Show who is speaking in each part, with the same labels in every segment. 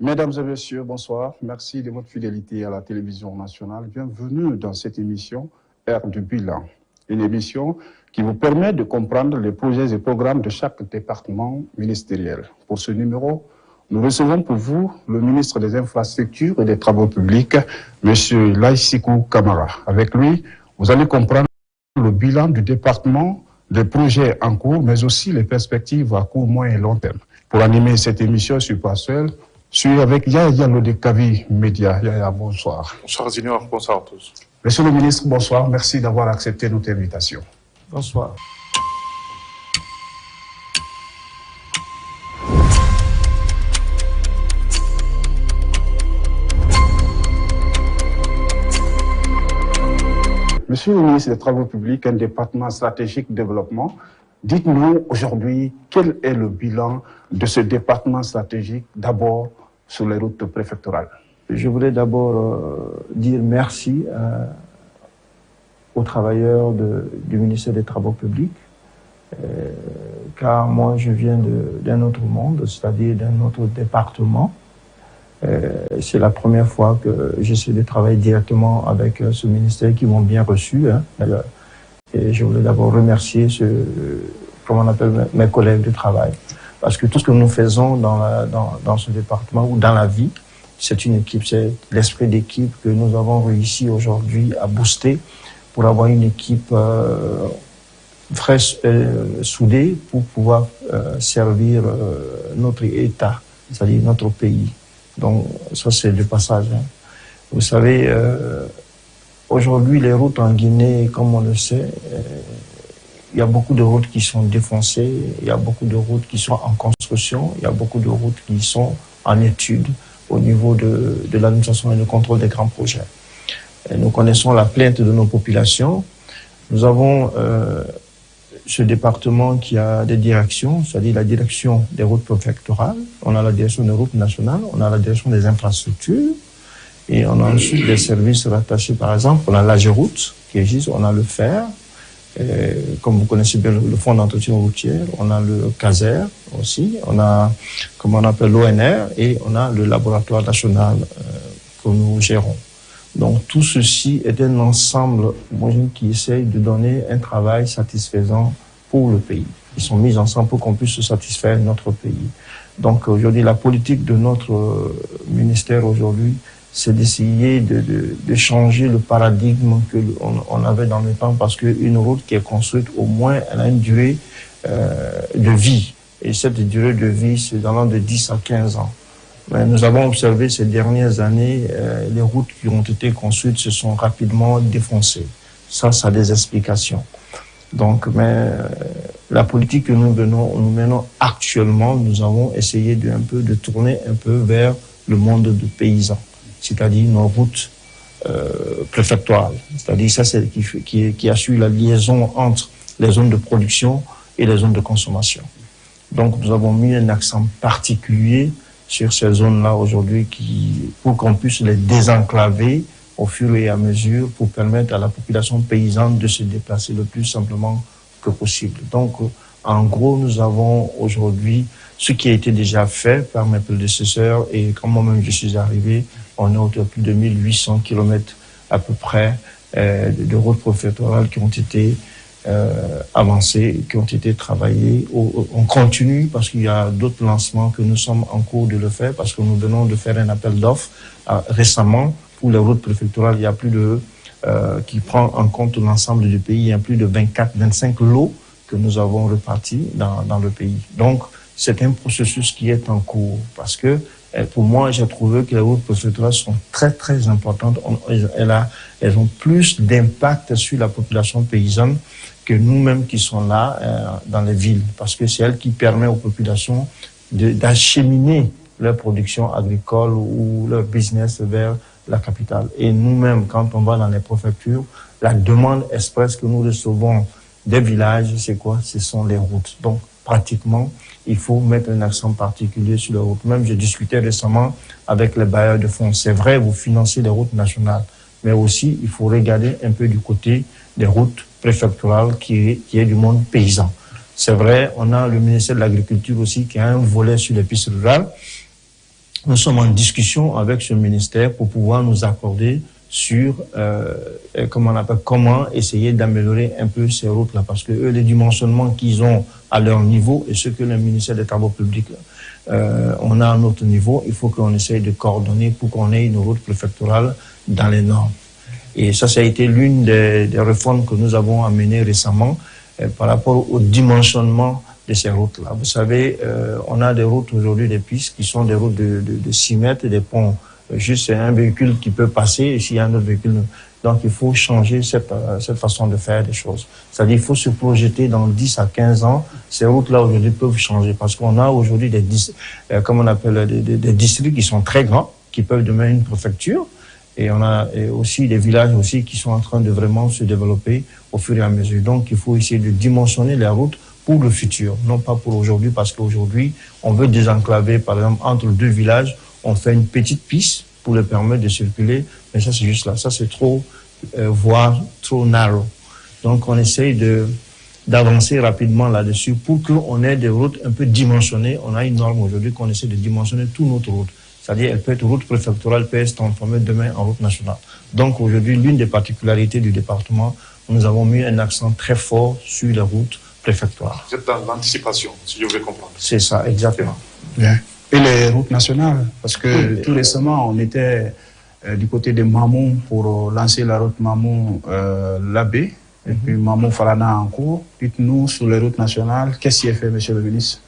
Speaker 1: Mesdames et messieurs, bonsoir. Merci de votre fidélité à la télévision nationale. Bienvenue dans cette émission Heure du Bilan. Une émission qui vous permet de comprendre les projets et programmes de chaque département ministériel. Pour ce numéro, nous recevons pour vous le ministre des Infrastructures et des Travaux publics, M. Laïsikou Kamara. Avec lui, vous allez comprendre le bilan du département, des projets en cours, mais aussi les perspectives à court, moyen et long terme. Pour animer cette émission, je ne suis pas seul. Je suis avec Yaya Lodekavi Média. Yaya, bonsoir.
Speaker 2: Bonsoir Junior, bonsoir à tous.
Speaker 1: Monsieur le ministre, bonsoir. Merci d'avoir accepté notre invitation.
Speaker 3: Bonsoir.
Speaker 1: Monsieur le ministre des Travaux publics, un département stratégique de développement, dites-nous aujourd'hui quel est le bilan de ce département stratégique, d'abord sur les routes préfectorales.
Speaker 3: Je voulais d'abord dire merci aux travailleurs du ministère des Travaux publics, car moi je viens d'un autre monde, c'est-à-dire d'un autre département. C'est la première fois que j'essaie de travailler directement avec ce ministère qui m'ont bien reçu. Et je voulais d'abord remercier comment on appelle, mes collègues de travail. Parce que tout ce que nous faisons dans ce département ou dans la vie, c'est une équipe, c'est l'esprit d'équipe que nous avons réussi aujourd'hui à booster pour avoir une équipe très soudée pour pouvoir servir notre État, c'est-à-dire notre pays. Donc ça c'est le passage. Vous savez, aujourd'hui les routes en Guinée, comme on le sait, il y a beaucoup de routes qui sont défoncées, il y a beaucoup de routes qui sont en construction, il y a beaucoup de routes qui sont en étude au niveau de l'administration et le contrôle des grands projets. Et nous connaissons la plainte de nos populations. Nous avons ce département qui a des directions, c'est-à-dire la direction des routes préfectorales, on a la direction des routes nationales, on a la direction des infrastructures, et on a ensuite des services rattachés, par exemple, on a l'AGEROUTE qui existe, on a le FER, comme vous connaissez bien le fonds d'entretien routier, on a le CASER aussi, on a, comme on appelle l'ONR, et on a le laboratoire national que nous gérons. Donc tout ceci est un ensemble qui essaye de donner un travail satisfaisant pour le pays. Ils sont mis ensemble pour qu'on puisse satisfaire notre pays. Donc aujourd'hui, la politique de notre ministère aujourd'hui, c'est d'essayer de changer le paradigme qu'on avait dans le temps, parce qu'une route qui est construite, au moins, elle a une durée de vie. Et cette durée de vie, c'est dans de 10 à 15 ans. Mais nous avons observé ces dernières années, les routes qui ont été construites se sont rapidement défoncées. Ça a des explications. Donc, mais la politique que nous menons actuellement, nous avons essayé de tourner un peu vers le monde de paysans, c'est-à-dire nos routes préfectorales. C'est-à-dire ça, c'est qui assure la liaison entre les zones de production et les zones de consommation. Donc, nous avons mis un accent particulier sur ces zones-là aujourd'hui pour qu'on puisse les désenclaver au fur et à mesure pour permettre à la population paysanne de se déplacer le plus simplement que possible. Donc, en gros, nous avons aujourd'hui ce qui a été déjà fait par mes prédécesseurs, et quand moi-même je suis arrivé, on est autour de plus de 1800 km à peu près de routes préfectorales qui ont été avancées, qui ont été travaillées. On continue parce qu'il y a d'autres lancements que nous sommes en cours de le faire, parce que nous venons de faire un appel d'offres récemment pour les routes préfectorales. Il y a plus de qui prend en compte l'ensemble du pays. Il y a plus de 24-25 lots que nous avons répartis dans le pays. Donc c'est un processus qui est en cours, parce que pour moi, j'ai trouvé que les routes préfectorales sont très, très importantes. Elles ont plus d'impact sur la population paysanne que nous-mêmes qui sont là dans les villes, parce que c'est elles qui permettent aux populations d'acheminer leur production agricole ou leur business vers la capitale. Et nous-mêmes, quand on va dans les préfectures, la demande expresse que nous recevons des villages, c'est quoi? Ce sont les routes. Donc, pratiquement, il faut mettre un accent particulier sur les routes. Même, j'ai discuté récemment avec les bailleurs de fonds. C'est vrai, vous financez les routes nationales, mais aussi, il faut regarder un peu du côté des routes préfectorales qui est du monde paysan. C'est vrai, on a le ministère de l'Agriculture aussi qui a un volet sur les pistes rurales. nous sommes en discussion avec ce ministère pour pouvoir nous accorder sur comment essayer d'améliorer un peu ces routes-là, parce que eux, les dimensionnements qu'ils ont à leur niveau et ce que le ministère des Travaux publics on a à notre niveau, il faut qu'on essaye de coordonner pour qu'on ait une route préfectorale dans les normes. Et ça a été l'une des réformes que nous avons amenées récemment par rapport au dimensionnement de ces routes-là. Vous savez, on a des routes aujourd'hui, des pistes qui sont des routes de 6 mètres, des ponts. Juste un véhicule qui peut passer, et s'il y a un autre véhicule. Donc, il faut changer cette façon de faire des choses. C'est-à-dire, il faut se projeter dans 10 à 15 ans. Ces routes-là, aujourd'hui, peuvent changer. Parce qu'on a aujourd'hui des districts qui sont très grands, qui peuvent devenir une préfecture. Et on a aussi des villages aussi qui sont en train de vraiment se développer au fur et à mesure. Donc, il faut essayer de dimensionner les routes pour le futur, non pas pour aujourd'hui, parce qu'aujourd'hui, on veut désenclaver, par exemple, entre 2 villages, on fait une petite piste pour leur permettre de circuler, mais ça, c'est juste là. Ça, c'est trop, voire trop narrow. Donc, on essaye d'avancer rapidement là-dessus pour qu'on ait des routes un peu dimensionnées. On a une norme aujourd'hui qu'on essaie de dimensionner toute notre route. C'est-à-dire, elle peut être route préfectorale, elle peut être transformée demain en route nationale. Donc, aujourd'hui, l'une des particularités du département, nous avons mis un accent très fort sur les routes préfectorales.
Speaker 2: Vous êtes dans l'anticipation, si je veux comprendre.
Speaker 3: C'est ça, exactement.
Speaker 1: Bien. Et les routes nationales, parce que tout récemment, on était du côté de Mamou pour lancer la route Mamou-Labé, et puis Mamou-Farana en cours. Dites-nous sur les routes nationales, qu'est-ce qui est fait, monsieur le ministre?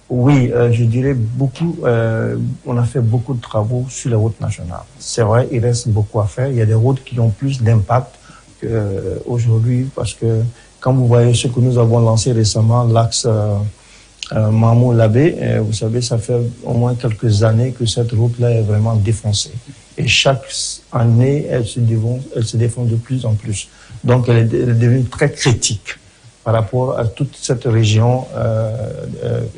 Speaker 3: Oui, je dirais beaucoup, on a fait beaucoup de travaux sur les routes nationales. C'est vrai, il reste beaucoup à faire. Il y a des routes qui ont plus d'impact qu'aujourd'hui, parce que quand vous voyez ce que nous avons lancé récemment, l'axe Mamou-Labé, vous savez, ça fait au moins quelques années que cette route-là est vraiment défoncée. Et chaque année, elle se défonce de plus en plus. Donc, elle est devenue très critique par rapport à toute cette région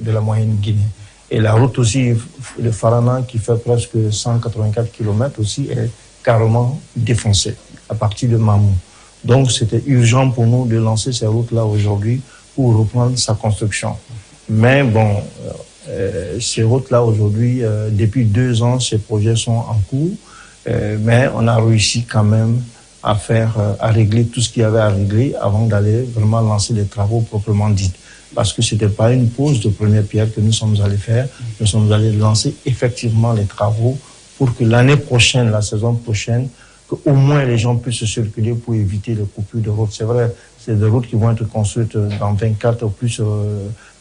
Speaker 3: de la moyenne Guinée. Et la route aussi, le Farana, qui fait presque 184 km aussi, est carrément défoncée à partir de Mamou. Donc, c'était urgent pour nous de lancer ces routes-là aujourd'hui pour reprendre sa construction. Mais bon, ces routes-là aujourd'hui, depuis 2 ans, ces projets sont en cours, mais on a réussi quand même à régler tout ce qu'il y avait à régler avant d'aller vraiment lancer les travaux proprement dits. Parce que c'était pas une pose de première pierre que nous sommes allés faire, nous sommes allés lancer effectivement les travaux pour que l'année prochaine, la saison prochaine, qu'au moins les gens puissent circuler pour éviter les coupures de routes. C'est vrai, c'est des routes qui vont être construites dans 24 ou plus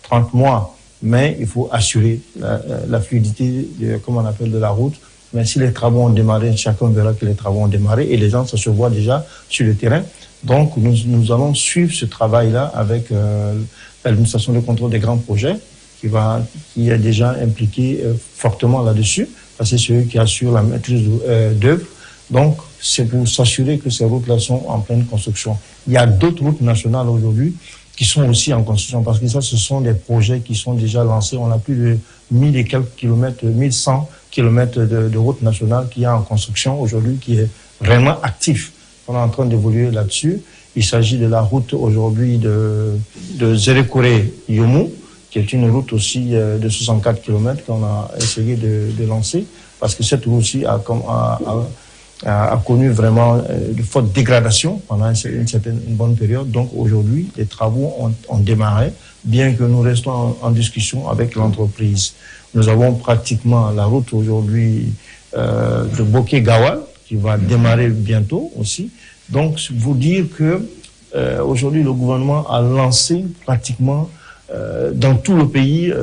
Speaker 3: 30 mois, mais il faut assurer la fluidité de la route. Mais si les travaux ont démarré, chacun verra que les travaux ont démarré et les gens, ça se voit déjà sur le terrain. Donc, nous allons suivre ce travail-là avec l'administration de contrôle des grands projets qui est déjà impliqué fortement là-dessus, parce que c'est eux qui assurent la maîtrise d'œuvre. Donc, c'est pour s'assurer que ces routes-là sont en pleine construction. Il y a d'autres routes nationales aujourd'hui qui sont aussi en construction, parce que ça, ce sont des projets qui sont déjà lancés. On a plus de 1000 et quelques kilomètres, 1100 kilomètres de route nationale qui est en construction aujourd'hui, qui est vraiment actif. On est en train d'évoluer là-dessus. Il s'agit de la route aujourd'hui de Zérékoré-Yomou, qui est une route aussi de 64 kilomètres qu'on a essayé de lancer, parce que cette route aussi a connu vraiment de fortes dégradations pendant une bonne période. Donc aujourd'hui, les travaux ont démarré, bien que nous restons en discussion avec l'entreprise. Nous avons pratiquement la route aujourd'hui de Boké-Gawal, qui va démarrer bientôt aussi. Donc, vous dire que aujourd'hui, le gouvernement a lancé pratiquement dans tout le pays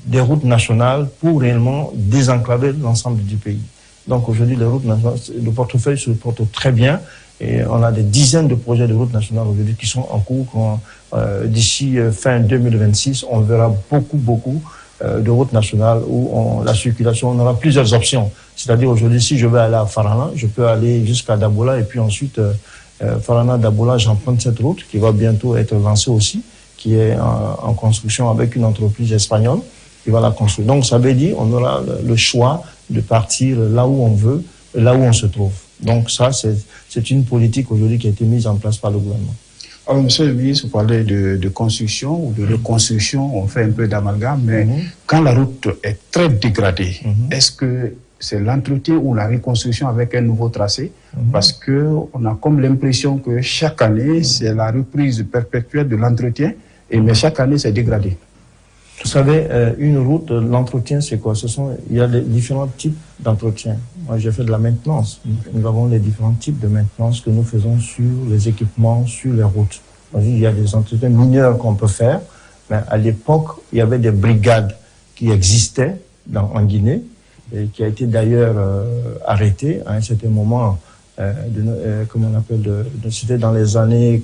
Speaker 3: des routes nationales pour réellement désenclaver l'ensemble du pays. Donc aujourd'hui, les routes nationales, le portefeuille se porte très bien et on a des dizaines de projets de routes nationales aujourd'hui qui sont en cours. D'ici fin 2026, on verra beaucoup de routes nationales où la circulation, on aura plusieurs options. C'est-à-dire aujourd'hui, si je veux aller à Farana, je peux aller jusqu'à Dabola et puis ensuite Farana-Dabola, j'emprunte cette route qui va bientôt être lancée aussi, qui est en construction avec une entreprise espagnole qui va la construire. Donc ça veut dire on aura le choix de partir là où on veut, là où on se trouve. Donc ça, c'est une politique aujourd'hui qui a été mise en place par le gouvernement.
Speaker 1: Alors, monsieur le ministre, vous parlez de construction ou de reconstruction, on fait un peu d'amalgame, mais quand la route est très dégradée, est-ce que c'est l'entretien ou la reconstruction avec un nouveau tracé? Parce qu'on a comme l'impression que chaque année, c'est la reprise perpétuelle de l'entretien, mais chaque année, c'est dégradé.
Speaker 3: Vous savez, une route, l'entretien, c'est quoi? Il y a les différents types d'entretien. Moi, j'ai fait de la maintenance. Nous avons les différents types de maintenance que nous faisons sur les équipements, sur les routes. Il y a des entretiens mineurs qu'on peut faire, mais à l'époque, il y avait des brigades qui existaient en Guinée, et qui a été d'ailleurs arrêtée à un certain moment, comment on appelle, c'était dans les années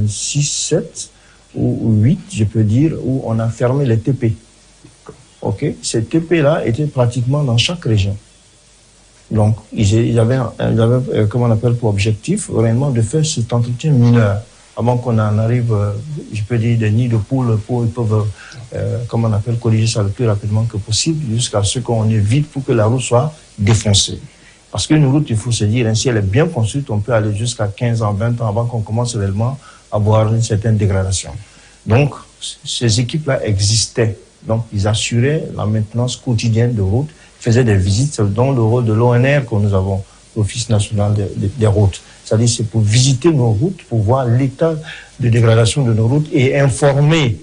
Speaker 3: 86-7 ou 8, je peux dire, où on a fermé les TP. Ok, ces TP-là étaient pratiquement dans chaque région. Donc, ils avaient comment on appelle, pour objectif, réellement, de faire cet entretien mineur, avant qu'on en arrive, je peux dire, des nids de poules, ils peuvent, comment on appelle, corriger ça le plus rapidement que possible, jusqu'à ce qu'on évite pour que la route soit défoncée. Parce qu'une route, il faut se dire, si elle est bien construite, on peut aller jusqu'à 15 ans, 20 ans avant qu'on commence réellement à avoir une certaine dégradation. Donc, ces équipes-là existaient. Donc, ils assuraient la maintenance quotidienne de routes, faisaient des visites, dont le rôle de l'ONR que nous avons, l'Office national des routes. C'est-à-dire, c'est pour visiter nos routes, pour voir l'état de dégradation de nos routes et informer,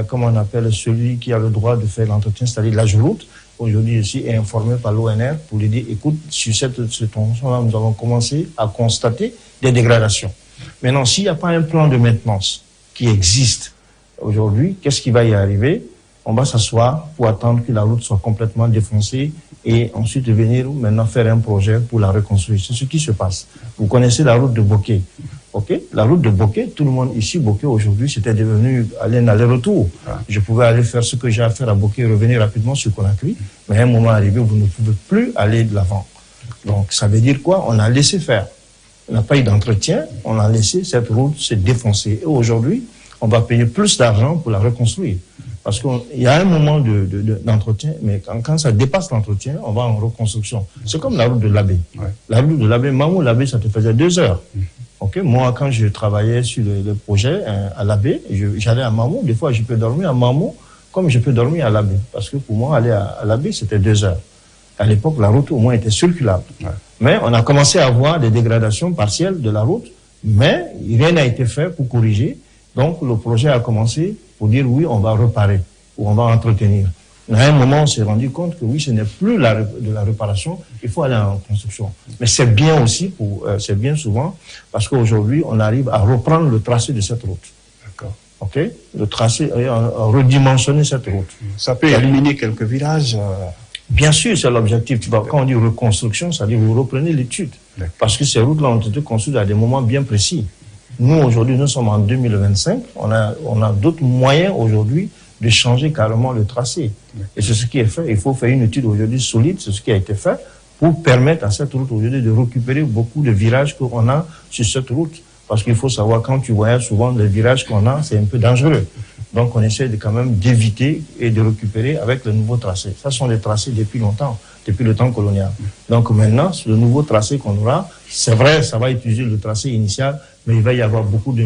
Speaker 3: comment on appelle, celui qui a le droit de faire l'entretien, c'est-à-dire l'AGEROUTE. Aujourd'hui aussi est informé par l'ONR pour lui dire, écoute, sur cette tronçon-là, nous avons commencé à constater des dégradations. Maintenant, s'il n'y a pas un plan de maintenance qui existe aujourd'hui, qu'est-ce qui va y arriver? On va s'asseoir pour attendre que la route soit complètement défoncée et ensuite venir maintenant faire un projet pour la reconstruire. C'est ce qui se passe. Vous connaissez la route de Bokeh. Okay? La route de Bokeh, tout le monde ici, Bokeh aujourd'hui, c'était devenu un aller-retour. Je pouvais aller faire ce que j'ai à faire à Bokeh, revenir rapidement sur Conakry, mais à un moment arrivé, vous ne pouvez plus aller de l'avant. Donc ça veut dire quoi? On a laissé faire. On n'a pas eu d'entretien, on a laissé cette route se défoncer. Et aujourd'hui, on va payer plus d'argent pour la reconstruire. Parce qu'il y a un moment d'entretien, mais quand ça dépasse l'entretien, on va en reconstruction. C'est comme la route de l'Abbé. La route de l'Abbé, Mamou-l'Abbé, ça te faisait 2 heures. Okay? Moi, quand je travaillais sur le projet à l'Abbé, j'allais à Mamou. Des fois, je peux dormir à Mamou comme je peux dormir à l'Abbé. Parce que pour moi, aller à l'Abbé, c'était 2 heures. À l'époque, la route, au moins, était circulable. Mais on a commencé à voir des dégradations partielles de la route, mais rien n'a été fait pour corriger. Donc, le projet a commencé pour dire, oui, on va réparer ou on va entretenir. À un moment, on s'est rendu compte que oui, ce n'est plus de la réparation, il faut aller en construction. Mais c'est bien aussi, c'est bien souvent, parce qu'aujourd'hui, on arrive à reprendre le tracé de cette route.
Speaker 1: D'accord.
Speaker 3: Ok? Le tracé, à redimensionner cette route.
Speaker 1: Ça peut éliminer quelques virages.
Speaker 3: Bien sûr, c'est l'objectif. Quand on dit reconstruction, ça veut dire que vous reprenez l'étude. Parce que ces routes-là ont été construites à des moments bien précis. Nous, aujourd'hui, nous sommes en 2025. On a d'autres moyens aujourd'hui de changer carrément le tracé. Et c'est ce qui est fait. Il faut faire une étude aujourd'hui solide, c'est ce qui a été fait, pour permettre à cette route aujourd'hui de récupérer beaucoup de virages qu'on a sur cette route. Parce qu'il faut savoir, quand tu voyages souvent, les virages qu'on a, c'est un peu dangereux. Donc, on essaie quand même d'éviter et de récupérer avec le nouveau tracé. Ça sont des tracés depuis longtemps, depuis le temps colonial. Donc, maintenant, le nouveau tracé qu'on aura, c'est vrai, ça va utiliser le tracé initial, mais il va y avoir beaucoup de...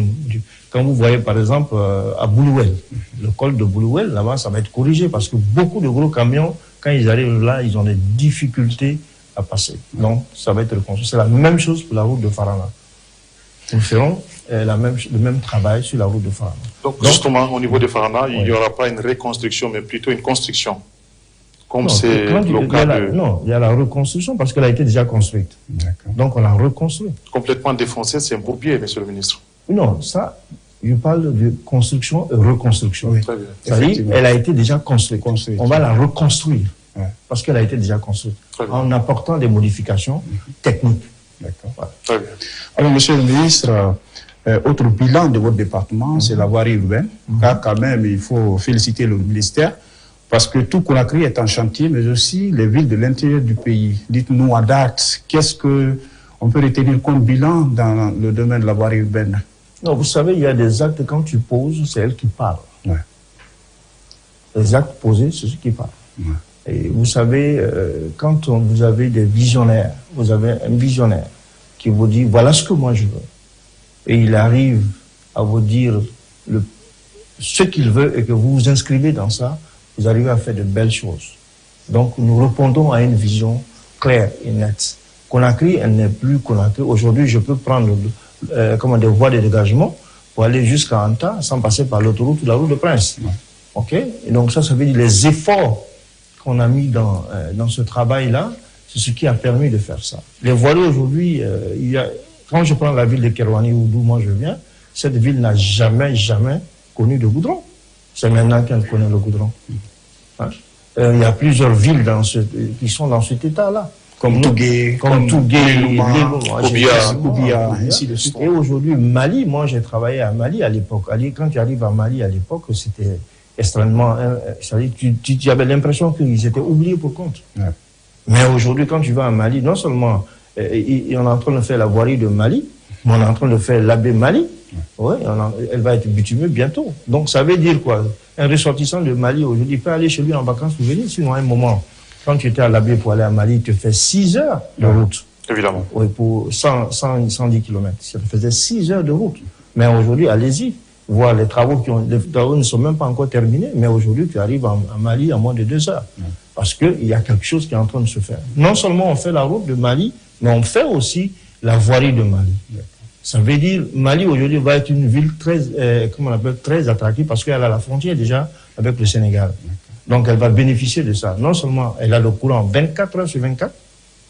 Speaker 3: Quand vous voyez, par exemple, à Boulouel, le col de Boulouel, là-bas, ça va être corrigé parce que beaucoup de gros camions, quand ils arrivent là, ils ont des difficultés à passer. Donc, ça va être reconstruit. C'est la même chose pour la route de Farana. Nous ferons le même travail sur la route de Farana.
Speaker 2: Donc, justement, au niveau de Farana, il n'y aura pas une reconstruction, mais plutôt une construction. Comme c'est le cas de...
Speaker 3: Non, il y a la reconstruction parce qu'elle a été déjà construite. Donc, on l'a reconstruit.
Speaker 2: Complètement défoncée, c'est un bourbier, monsieur le ministre.
Speaker 3: Non, ça, je parle de construction et reconstruction.
Speaker 1: Oui.
Speaker 2: Très bien.
Speaker 3: C'est-à-dire, elle a été déjà construite. On va la reconstruire parce qu'elle a été déjà construite en apportant des modifications techniques.
Speaker 1: D'accord.
Speaker 2: Voilà. Très bien.
Speaker 1: Alors, monsieur le ministre, autre bilan de votre département, c'est la voirie urbaine. Car quand même, il faut féliciter le ministère parce que tout Conakry est en chantier, mais aussi les villes de l'intérieur du pays. Dites-nous à date, qu'est-ce qu'on peut retenir comme bilan dans le domaine de la voirie urbaine?
Speaker 3: Non, vous savez, il y a des actes, quand tu poses, c'est elle qui parle. Les actes posés, c'est ce qui parle. Et vous savez, quand vous avez des visionnaires, vous avez un visionnaire qui vous dit, voilà ce que moi je veux. Et il arrive à vous dire ce qu'il veut et que vous vous inscrivez dans ça, vous arrivez à faire de belles choses. Donc, nous répondons à une vision claire et nette. Conakry, elle n'est plus Conakry. Aujourd'hui, je peux prendre des voies de dégagement pour aller jusqu'à Anta sans passer par l'autoroute ou la route de Prince. Ok? Et donc, ça veut dire les efforts qu'on a mis dans ce travail-là, c'est ce qui a permis de faire ça. Les voiries aujourd'hui, quand je prends la ville de Kerouani, d'où moi je viens, cette ville n'a jamais connu de goudron. C'est maintenant qu'elle connaît le goudron. Hein? Il y a plusieurs villes qui sont dans cet état-là. Comme Tougué, Koubia, ainsi de suite. Et aujourd'hui, Mali, moi j'ai travaillé à Mali à l'époque. Quand tu arrives à Mali à l'époque, c'était extrêmement... Tu avais l'impression qu'ils étaient oubliés pour compte. Ouais. Mais aujourd'hui, quand tu vas à Mali, non seulement on est en train de faire la voirie de Mali, mais on est en train de faire l'abbé Mali. Ouais, elle va être bitumée bientôt. Donc ça veut dire quoi? Un ressortissant de Mali aujourd'hui peut aller chez lui en vacances pour venir. Sinon, à un moment, quand tu étais à l'abbé pour aller à Mali, tu fais 6 heures de route.
Speaker 2: Évidemment.
Speaker 3: Oui, pour 110 km. Ça te faisait 6 heures de route. Mais aujourd'hui, allez-y. Voir les travaux ne sont même pas encore terminés. Mais aujourd'hui, tu arrives à Mali en moins de 2 heures. Parce qu'il y a quelque chose qui est en train de se faire. Non seulement on fait la route de Mali, mais on fait aussi la voirie de Mali. Ça veut dire, Mali aujourd'hui va être une ville très attractive parce qu'elle a la frontière déjà avec le Sénégal. Donc elle va bénéficier de ça. Non seulement elle a le courant 24 heures sur 24,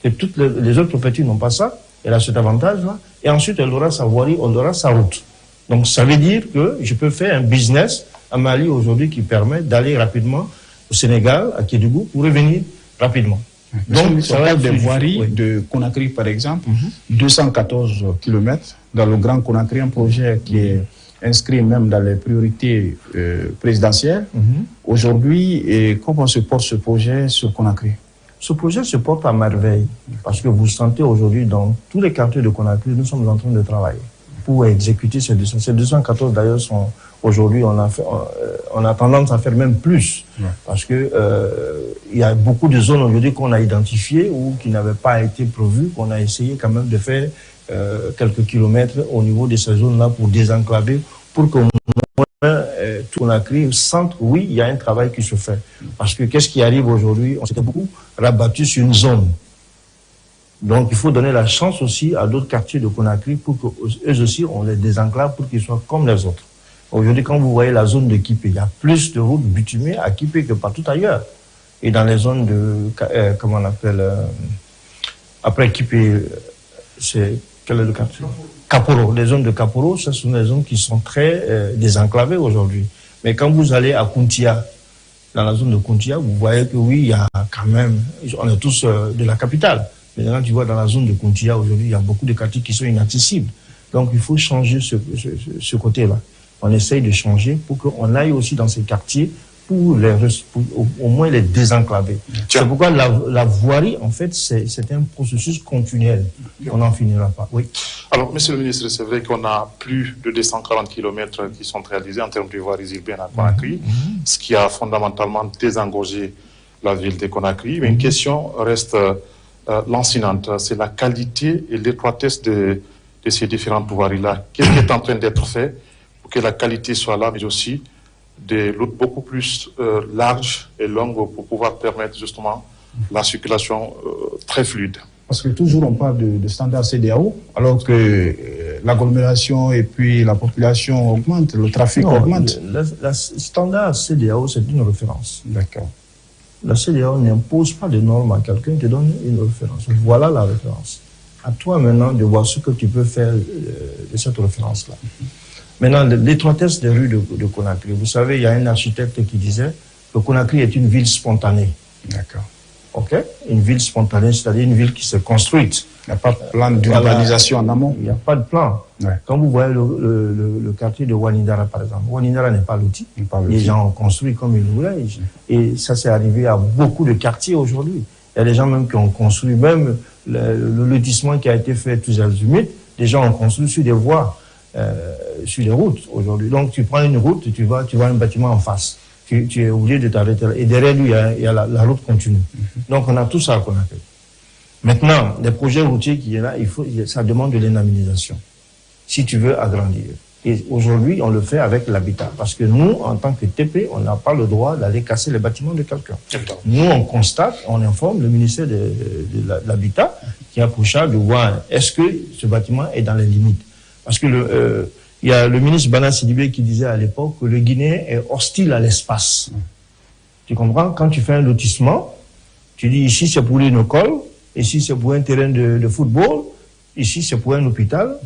Speaker 3: et toutes les autres préfectures n'ont pas ça, elle a cet avantage-là, et ensuite elle aura sa voirie, elle aura sa route. Donc ça veut dire que je peux faire un business à Mali aujourd'hui qui permet d'aller rapidement au Sénégal, à Kédougou, pour revenir rapidement.
Speaker 1: Donc, ça va être des voiries de Conakry, par exemple, 214 km dans le Grand Conakry, un projet qui est inscrit même dans les priorités présidentielles. Aujourd'hui, comment se porte ce projet sur Conakry?
Speaker 3: Ce projet se porte à merveille, parce que vous sentez aujourd'hui dans tous les quartiers de Conakry, nous sommes en train de travailler pour exécuter ces 200. Ces 214 d'ailleurs sont aujourd'hui, on a tendance à faire même plus, parce que il y a beaucoup de zones aujourd'hui qu'on a identifiées ou qui n'avaient pas été prévues, qu'on a essayé quand même de faire quelques kilomètres au niveau de ces zones-là pour désenclaver, pour que tout Conakry sente, oui, il y a un travail qui se fait. Parce que qu'est-ce qui arrive aujourd'hui? On s'était beaucoup rabattu sur une zone. Donc, il faut donner la chance aussi à d'autres quartiers de Conakry pour qu'eux aussi, on les désenclave pour qu'ils soient comme les autres. Aujourd'hui, quand vous voyez la zone de Kipé, il y a plus de routes bitumées à Kipé que partout ailleurs. Et dans les zones de, comment on appelle, après Kipé, quel est le quartier? Kaporo. Les zones de Kaporo, ce sont des zones qui sont très désenclavées aujourd'hui. Mais quand vous allez à Kountia, dans la zone de Kountia, vous voyez que oui, il y a quand même, on est tous de la capitale. Mais quand tu vois dans la zone de Kountia, aujourd'hui, il y a beaucoup de quartiers qui sont inaccessibles. Donc, il faut changer ce côté-là. On essaye de changer pour qu'on aille aussi dans ces quartiers pour au moins les désenclaver. C'est pourquoi la voirie, en fait, c'est un processus continuel. On n'en finira pas. Oui.
Speaker 2: Alors, Monsieur le ministre, c'est vrai qu'on a plus de 240 km qui sont réalisés en termes de voiries urbaines à Conakry, ce qui a fondamentalement désengorgé la ville de Conakry. Mais une question reste lancinante, c'est la qualité et l'étroitesse de ces différentes voiries-là. Qu'est-ce qui est en train d'être fait pour que la qualité soit là, mais aussi des routes beaucoup plus larges et longues pour pouvoir permettre justement la circulation très fluide?
Speaker 1: Parce que toujours on parle de standard CEDEAO, alors que l'agglomération et puis la population augmente, le trafic augmente.
Speaker 3: Le standard CEDEAO, c'est une référence.
Speaker 1: D'accord.
Speaker 3: La CEDEAO n'impose pas de normes à quelqu'un, te donne une référence. Voilà la référence. À toi maintenant de voir ce que tu peux faire de cette référence-là. Maintenant, l'étroitesse des rues de Conakry. Vous savez, il y a un architecte qui disait que Conakry est une ville spontanée.
Speaker 1: D'accord.
Speaker 3: OK? Une ville spontanée, c'est-à-dire une ville qui s'est construite.
Speaker 1: Il n'y a pas de plan d'urbanisation en amont.
Speaker 3: Il n'y a pas de plan. Ouais. Quand vous voyez le quartier de Wanidara, par exemple, Wanidara n'est pas l'outil. Les gens ont construit comme ils voulaient. Et ça, c'est arrivé à beaucoup de quartiers aujourd'hui. Il y a des gens même qui ont construit, même le lotissement qui a été fait tous azimuts, des gens ont construit sur des voies, sur des routes aujourd'hui. Donc, tu prends une route, tu vois un bâtiment en face. Tu es obligé de t'arrêter là. Et derrière lui, il y a la route continue. Donc, on a tout ça qu'on appelle. Maintenant, les projets routiers qui est là, ça demande de l'énamisation. Si tu veux agrandir. Et aujourd'hui, on le fait avec l'habitat. Parce que nous, en tant que TP, on n'a pas le droit d'aller casser les bâtiments de quelqu'un. Nous, on constate, on informe le ministère de l'Habitat qui a pour charge de voir est-ce que ce bâtiment est dans les limites. Parce que il y a le ministre Bana Sidibé qui disait à l'époque que le Guinéen est hostile à l'espace. Tu comprends? Quand tu fais un lotissement, tu dis ici c'est pour une école, ici c'est pour un terrain de football, ici c'est pour un hôpital.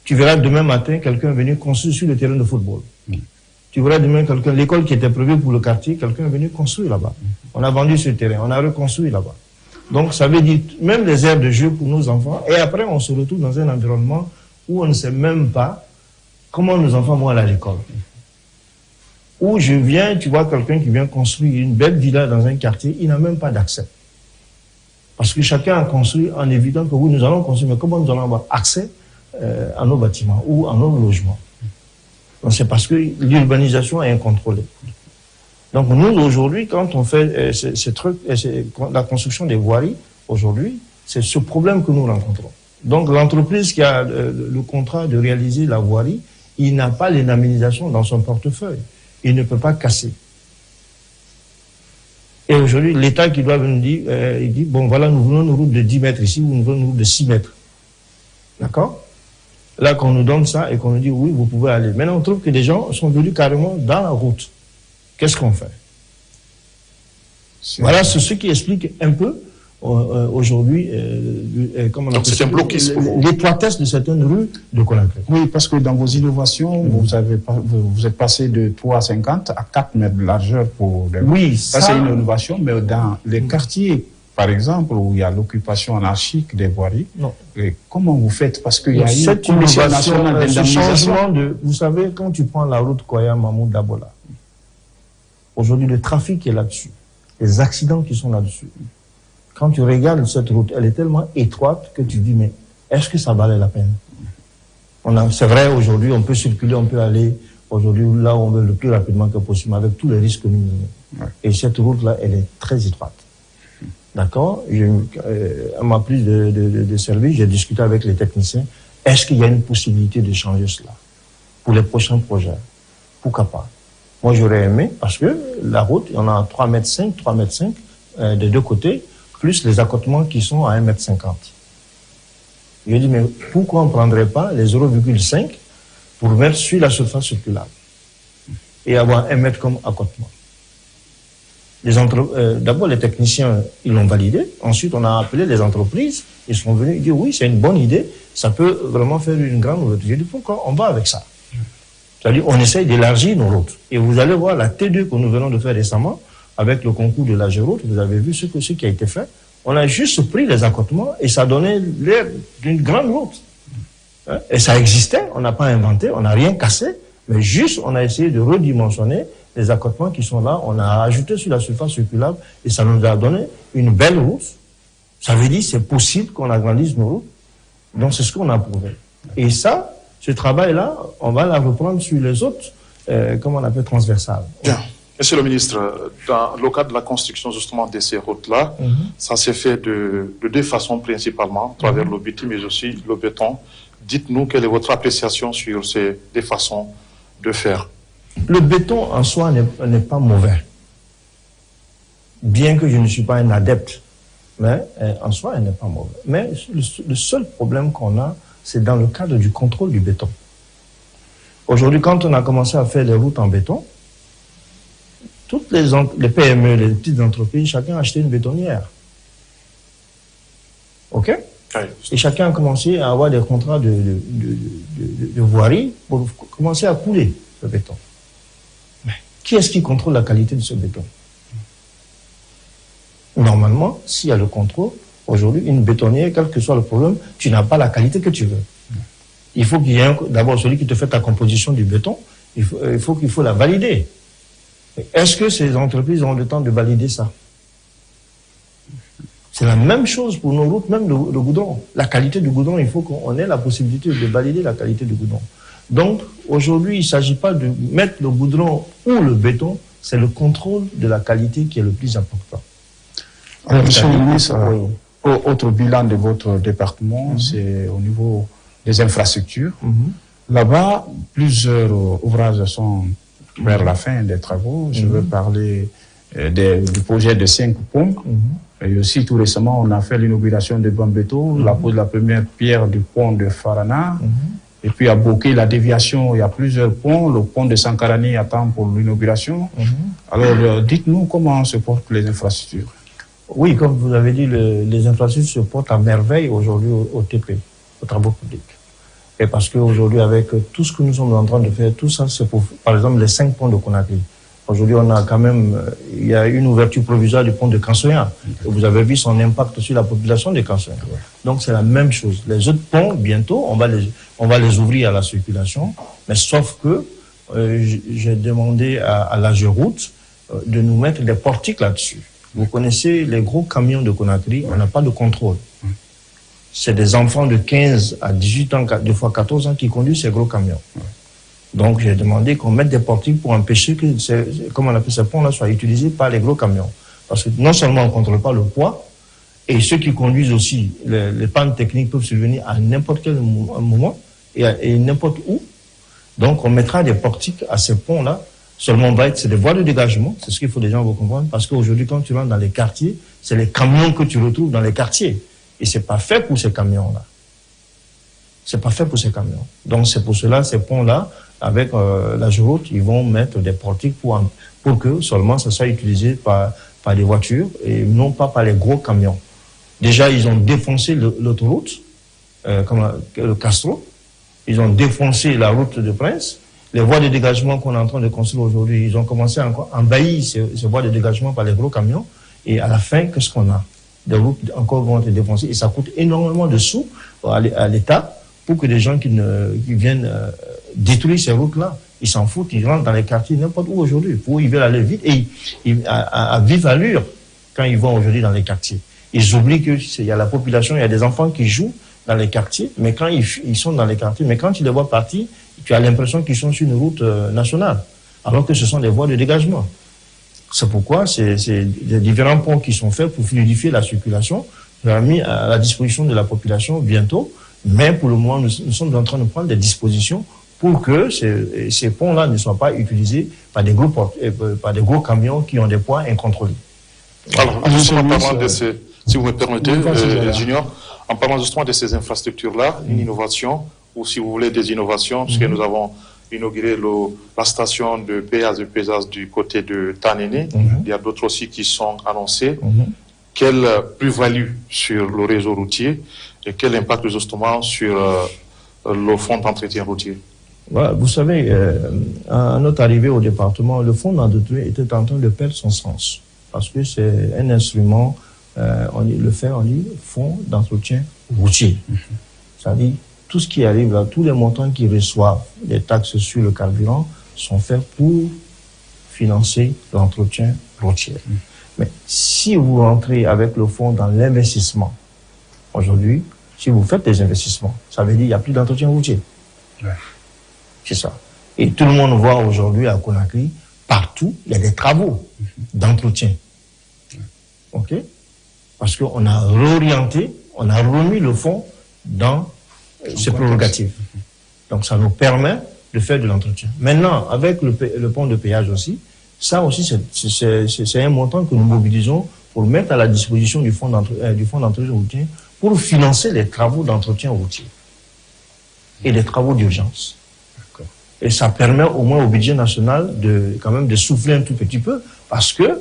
Speaker 3: Tu verras demain matin quelqu'un venir construire sur le terrain de football. Tu verras demain quelqu'un, l'école qui était prévue pour le quartier, quelqu'un est venu construire là-bas. On a vendu ce terrain, on a reconstruit là-bas. Donc ça veut dire même les aires de jeu pour nos enfants. Et après on se retrouve dans un environnement où on ne sait même pas comment nos enfants vont aller à l'école. Où je viens, tu vois quelqu'un qui vient construire une belle villa dans un quartier, il n'a même pas d'accès. Parce que chacun a construit en évitant que oui, nous allons construire, mais comment nous allons avoir accès à nos bâtiments ou à nos logements? Donc c'est parce que l'urbanisation est incontrôlée. Donc nous, aujourd'hui, quand on fait ces trucs, la construction des voiries, aujourd'hui, c'est ce problème que nous rencontrons. Donc l'entreprise qui a le contrat de réaliser la voirie, il n'a pas l'indemnisation dans son portefeuille. Il ne peut pas casser. Et aujourd'hui, l'État qui doit nous dire, il dit, bon voilà, nous voulons une route de 10 mètres ici, ou nous voulons une route de 6 mètres. D'accord? Là, qu'on nous donne ça et qu'on nous dit, oui, vous pouvez aller. Maintenant, on trouve que les gens sont venus carrément dans la route. Qu'est-ce qu'on fait? Voilà, c'est ce qui explique un peu aujourd'hui,
Speaker 2: donc c'est un blocus pour vous.
Speaker 3: L'étroitesse de certaines rues de Conakry.
Speaker 1: Oui, parce que dans vos innovations, vous êtes passé de 3,50 à 4 mètres de largeur pour les...
Speaker 3: Oui,
Speaker 1: ça c'est une innovation, mais dans les quartiers, par exemple, où il y a l'occupation anarchique des voiries, comment vous faites? Parce qu'il y a
Speaker 3: cette
Speaker 1: une commission
Speaker 3: innovation,
Speaker 1: nationale
Speaker 3: ce
Speaker 1: d'indemnisation.
Speaker 3: changement de... Vous savez, quand tu prends la route Koya-Mahmoud-Dabola, aujourd'hui le trafic est là-dessus, les accidents qui sont là-dessus. Quand tu regardes cette route, elle est tellement étroite que tu dis, mais est-ce que ça valait la peine? C'est vrai, aujourd'hui, on peut circuler, on peut aller aujourd'hui là où on veut le plus rapidement que possible, avec tous les risques que nous menons. Et cette route-là, elle est très étroite. D'accord? À ma prise de service, j'ai discuté avec les techniciens. Est-ce qu'il y a une possibilité de changer cela pour les prochains projets? Pourquoi pas? Moi, j'aurais aimé, parce que la route, on a 3,5 m des deux côtés, plus les accotements qui sont à 1,50 m. Je dis, mais pourquoi on ne prendrait pas les 0,5 pour mettre sur la surface circulaire et avoir 1 mètre comme accotement? D'abord, les techniciens, ils l'ont validé. Ensuite, on a appelé les entreprises. Ils sont venus, ils disent, oui, c'est une bonne idée. Ça peut vraiment faire une grande route. J'ai dit, pourquoi on va avec ça? C'est-à-dire, on essaye d'élargir nos routes. Et vous allez voir la T2 que nous venons de faire récemment, avec le concours de la Géroute, vous avez vu ce qui a été fait. On a juste pris les accotements et ça donnait l'air d'une grande route. Et ça existait, on n'a pas inventé, on n'a rien cassé, mais juste on a essayé de redimensionner les accotements qui sont là, on a ajouté sur la surface circulable et ça nous a donné une belle route. Ça veut dire c'est possible qu'on agrandisse nos routes. Donc c'est ce qu'on a prouvé. Et ça, ce travail-là, on va la reprendre sur les autres, comment on appelle, transversales.
Speaker 2: Bien. Monsieur le ministre, dans le cadre de la construction justement de ces routes-là, ça s'est fait de deux façons principalement, à travers le bitume mais aussi le béton. Dites-nous quelle est votre appréciation sur ces deux façons de faire.
Speaker 3: Le béton en soi n'est pas mauvais. Bien que je ne suis pas un adepte, mais en soi, il n'est pas mauvais. Mais le seul problème qu'on a, c'est dans le cadre du contrôle du béton. Aujourd'hui, quand on a commencé à faire les routes en béton, toutes les PME, les petites entreprises, chacun a acheté une bétonnière. OK?
Speaker 2: Oui.
Speaker 3: Et chacun a commencé à avoir des contrats de voirie pour commencer à couler le béton. Mais qui est-ce qui contrôle la qualité de ce béton? Normalement, s'il y a le contrôle, aujourd'hui, une bétonnière, quel que soit le problème, tu n'as pas la qualité que tu veux. Il faut qu'il y ait d'abord celui qui te fait ta composition du béton, il faut la valider. Est-ce que ces entreprises ont le temps de valider ça? C'est la même chose pour nos routes, même le goudron. La qualité du goudron, il faut qu'on ait la possibilité de valider la qualité du goudron. Donc, aujourd'hui, il ne s'agit pas de mettre le goudron ou le béton, c'est le contrôle de la qualité qui est le plus important.
Speaker 1: Alors, monsieur le ministre, autre bilan de votre département, c'est au niveau des infrastructures. Là-bas, plusieurs ouvrages sont vers la fin des travaux. Je veux parler du projet de 5 ponts. Et aussi, tout récemment, on a fait l'inauguration de Bambeto, la pose de la première pierre du pont de Farana. Et puis à Boké, la déviation, il y a plusieurs ponts. Le pont de Sankarani attend pour l'inauguration. Alors, dites-nous comment se portent les infrastructures.
Speaker 3: Oui, comme vous avez dit, les infrastructures se portent à merveille aujourd'hui au TP, aux travaux publics. Et parce qu'aujourd'hui, avec tout ce que nous sommes en train de faire, tout ça, c'est pour, par exemple, les 5 ponts de Conakry. Aujourd'hui, on a quand même, il y a une ouverture provisoire du pont de Kansoya. Et vous avez vu son impact sur la population de Kansoya. Donc, c'est la même chose. Les autres ponts, bientôt, on va les ouvrir à la circulation. Mais sauf que, j'ai demandé à l'AGEROUTE de nous mettre des portiques là-dessus. Vous connaissez les gros camions de Conakry, on n'a pas de contrôle. C'est des enfants de 15 à 18 ans, des fois 14 ans, qui conduisent ces gros camions. Donc, j'ai demandé qu'on mette des portiques pour empêcher que, comme on appelle ces ponts-là, soient utilisés par les gros camions. Parce que non seulement on ne contrôle pas le poids, et ceux qui conduisent aussi, les pannes techniques peuvent survenir à n'importe quel moment et n'importe où. Donc, on mettra des portiques à ces ponts-là. Seulement, c'est des voies de dégagement. C'est ce qu'il faut les gens vous comprendre. Parce qu'aujourd'hui, quand tu rentres dans les quartiers, c'est les camions que tu retrouves dans les quartiers. Et c'est pas fait pour ces camions-là. C'est pas fait pour ces camions. Donc, c'est pour cela, ces ponts-là, avec l'AGEROUTE, ils vont mettre des portiques pour que seulement ça soit utilisé par des voitures et non pas par les gros camions. Déjà, ils ont défoncé l'autoroute, comme le Castro. Ils ont défoncé la route de Prince. Les voies de dégagement qu'on est en train de construire aujourd'hui, ils ont commencé à envahir ces voies de dégagement par les gros camions. Et à la fin, qu'est-ce qu'on a? Des routes encore vont être défoncées. Et ça coûte énormément de sous à l'État pour que des gens qui viennent détruire ces routes-là, ils s'en foutent, ils rentrent dans les quartiers n'importe où aujourd'hui. Ils veulent aller vite et à vive allure quand ils vont aujourd'hui dans les quartiers. Ils oublient qu'il y a la population, il y a des enfants qui jouent dans les quartiers, mais quand ils sont dans les quartiers, mais quand tu les vois partir, tu as l'impression qu'ils sont sur une route nationale, alors que ce sont des voies de dégagement. C'est pourquoi c'est des différents ponts qui sont faits pour fluidifier la circulation, mis à la disposition de la population bientôt, mais pour le moment, nous sommes en train de prendre des dispositions pour que ces ponts-là ne soient pas utilisés par des gros camions qui ont des poids incontrôlés.
Speaker 2: Alors, justement, en parlant de ces, si vous me permettez, Junior, en parlant justement de ces infrastructures-là, une innovation, ou si vous voulez des innovations, puisque nous avons inauguré la station de péage et pesage du côté de Tanene, il y a d'autres aussi qui sont annoncées. Quelle plus-value sur le réseau routier et quel impact justement sur le fonds d'entretien routier?
Speaker 3: Voilà, vous savez, à notre arrivée au département, le fonds d'entretien était en train de perdre son sens. Parce que c'est un instrument, on dit fonds d'entretien routier. C'est-à-dire, tout ce qui arrive là, tous les montants qui reçoivent des taxes sur le carburant sont faits pour financer l'entretien routier. Mais si vous rentrez avec le fonds dans l'investissement, aujourd'hui, si vous faites des investissements, ça veut dire qu'il n'y a plus d'entretien routier. C'est ça. Et tout le monde voit aujourd'hui à Conakry, partout, il y a des travaux d'entretien. OK? Parce qu'on a réorienté, on a remis le fonds dans ses prérogatives. Donc ça nous permet de faire de l'entretien. Maintenant, avec le pont de péage aussi, ça aussi c'est un montant que nous mobilisons pour mettre à la disposition du fonds d'entretien routier pour financer les travaux d'entretien routier et les travaux d'urgence. Et ça permet au moins au budget national quand même de souffler un tout petit peu parce que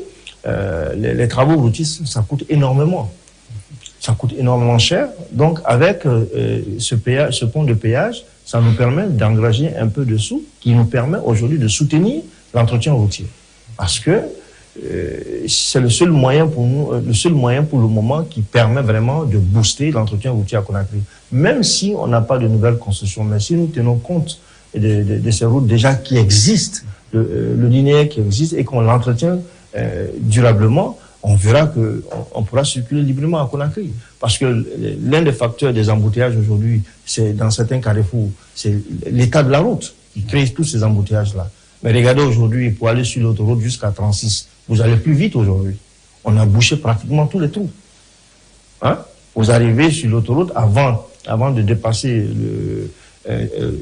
Speaker 3: les travaux routiers, ça coûte énormément. Ça coûte énormément cher. Donc, avec ce pont de péage, ça nous permet d'engager un peu de sous qui nous permet aujourd'hui de soutenir l'entretien routier. Parce que c'est le seul moyen pour nous, pour le moment qui permet vraiment de booster l'entretien routier à Conakry. Même si on n'a pas de nouvelles constructions, mais si nous tenons compte de ces routes déjà qui existent, le linéaire qui existe et qu'on l'entretient durablement, on verra qu'on pourra circuler librement à Conakry. Parce que l'un des facteurs des embouteillages aujourd'hui, c'est dans certains carrefours, c'est l'état de la route qui crée tous ces embouteillages-là. Mais regardez aujourd'hui, pour aller sur l'autoroute jusqu'à 36, vous allez plus vite aujourd'hui. On a bouché pratiquement tous les trous. Hein? Vous arrivez sur l'autoroute avant de dépasser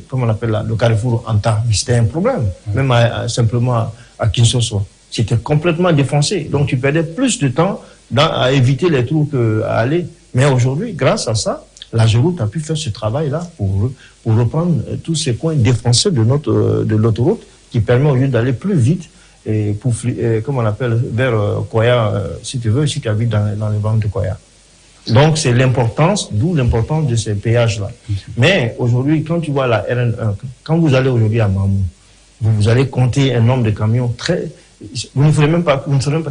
Speaker 3: comment on appelle là, le carrefour Anta, c'était un problème. Même simplement à Kinshasa. C'était complètement défoncé. Donc tu perdais plus de temps à éviter les trous qu'à aller. Mais aujourd'hui, grâce à ça, l'AGEROUTE a pu faire ce travail-là pour reprendre tous ces coins défoncés de l'autoroute qui permet au lieu d'aller plus vite et pour, comme on appelle, vers Koya, si tu veux, si tu habites dans les bandes de Koya. Donc c'est l'importance, d'où l'importance de ces péages-là. Mais aujourd'hui, quand tu vois la RN1, quand vous allez aujourd'hui à Mamou, vous allez compter un nombre de camions très... Vous ne saurez même pas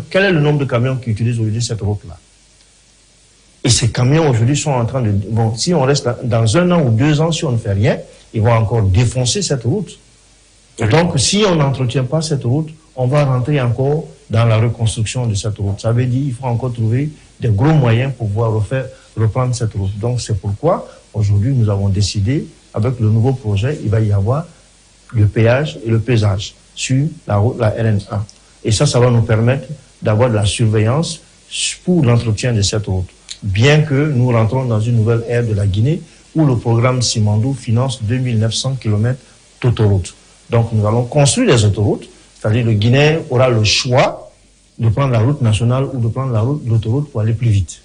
Speaker 3: quel est le nombre de camions qui utilisent aujourd'hui cette route-là. Et ces camions aujourd'hui sont en train de... Bon, si on reste là, dans 1 an ou 2 ans, si on ne fait rien, ils vont encore défoncer cette route. Et donc, si on n'entretient pas cette route, on va rentrer encore dans la reconstruction de cette route. Ça veut dire qu'il faut encore trouver des gros moyens pour pouvoir reprendre cette route. Donc, c'est pourquoi, aujourd'hui, nous avons décidé, avec le nouveau projet, il va y avoir le péage et le pesage sur la route, la RN1. Et ça va nous permettre d'avoir de la surveillance pour l'entretien de cette route. Bien que nous rentrons dans une nouvelle ère de la Guinée où le programme Simandou finance 2900 km d'autoroutes. Donc nous allons construire des autoroutes, c'est-à-dire le Guinéen aura le choix de prendre la route nationale ou de prendre l'autoroute pour aller plus vite.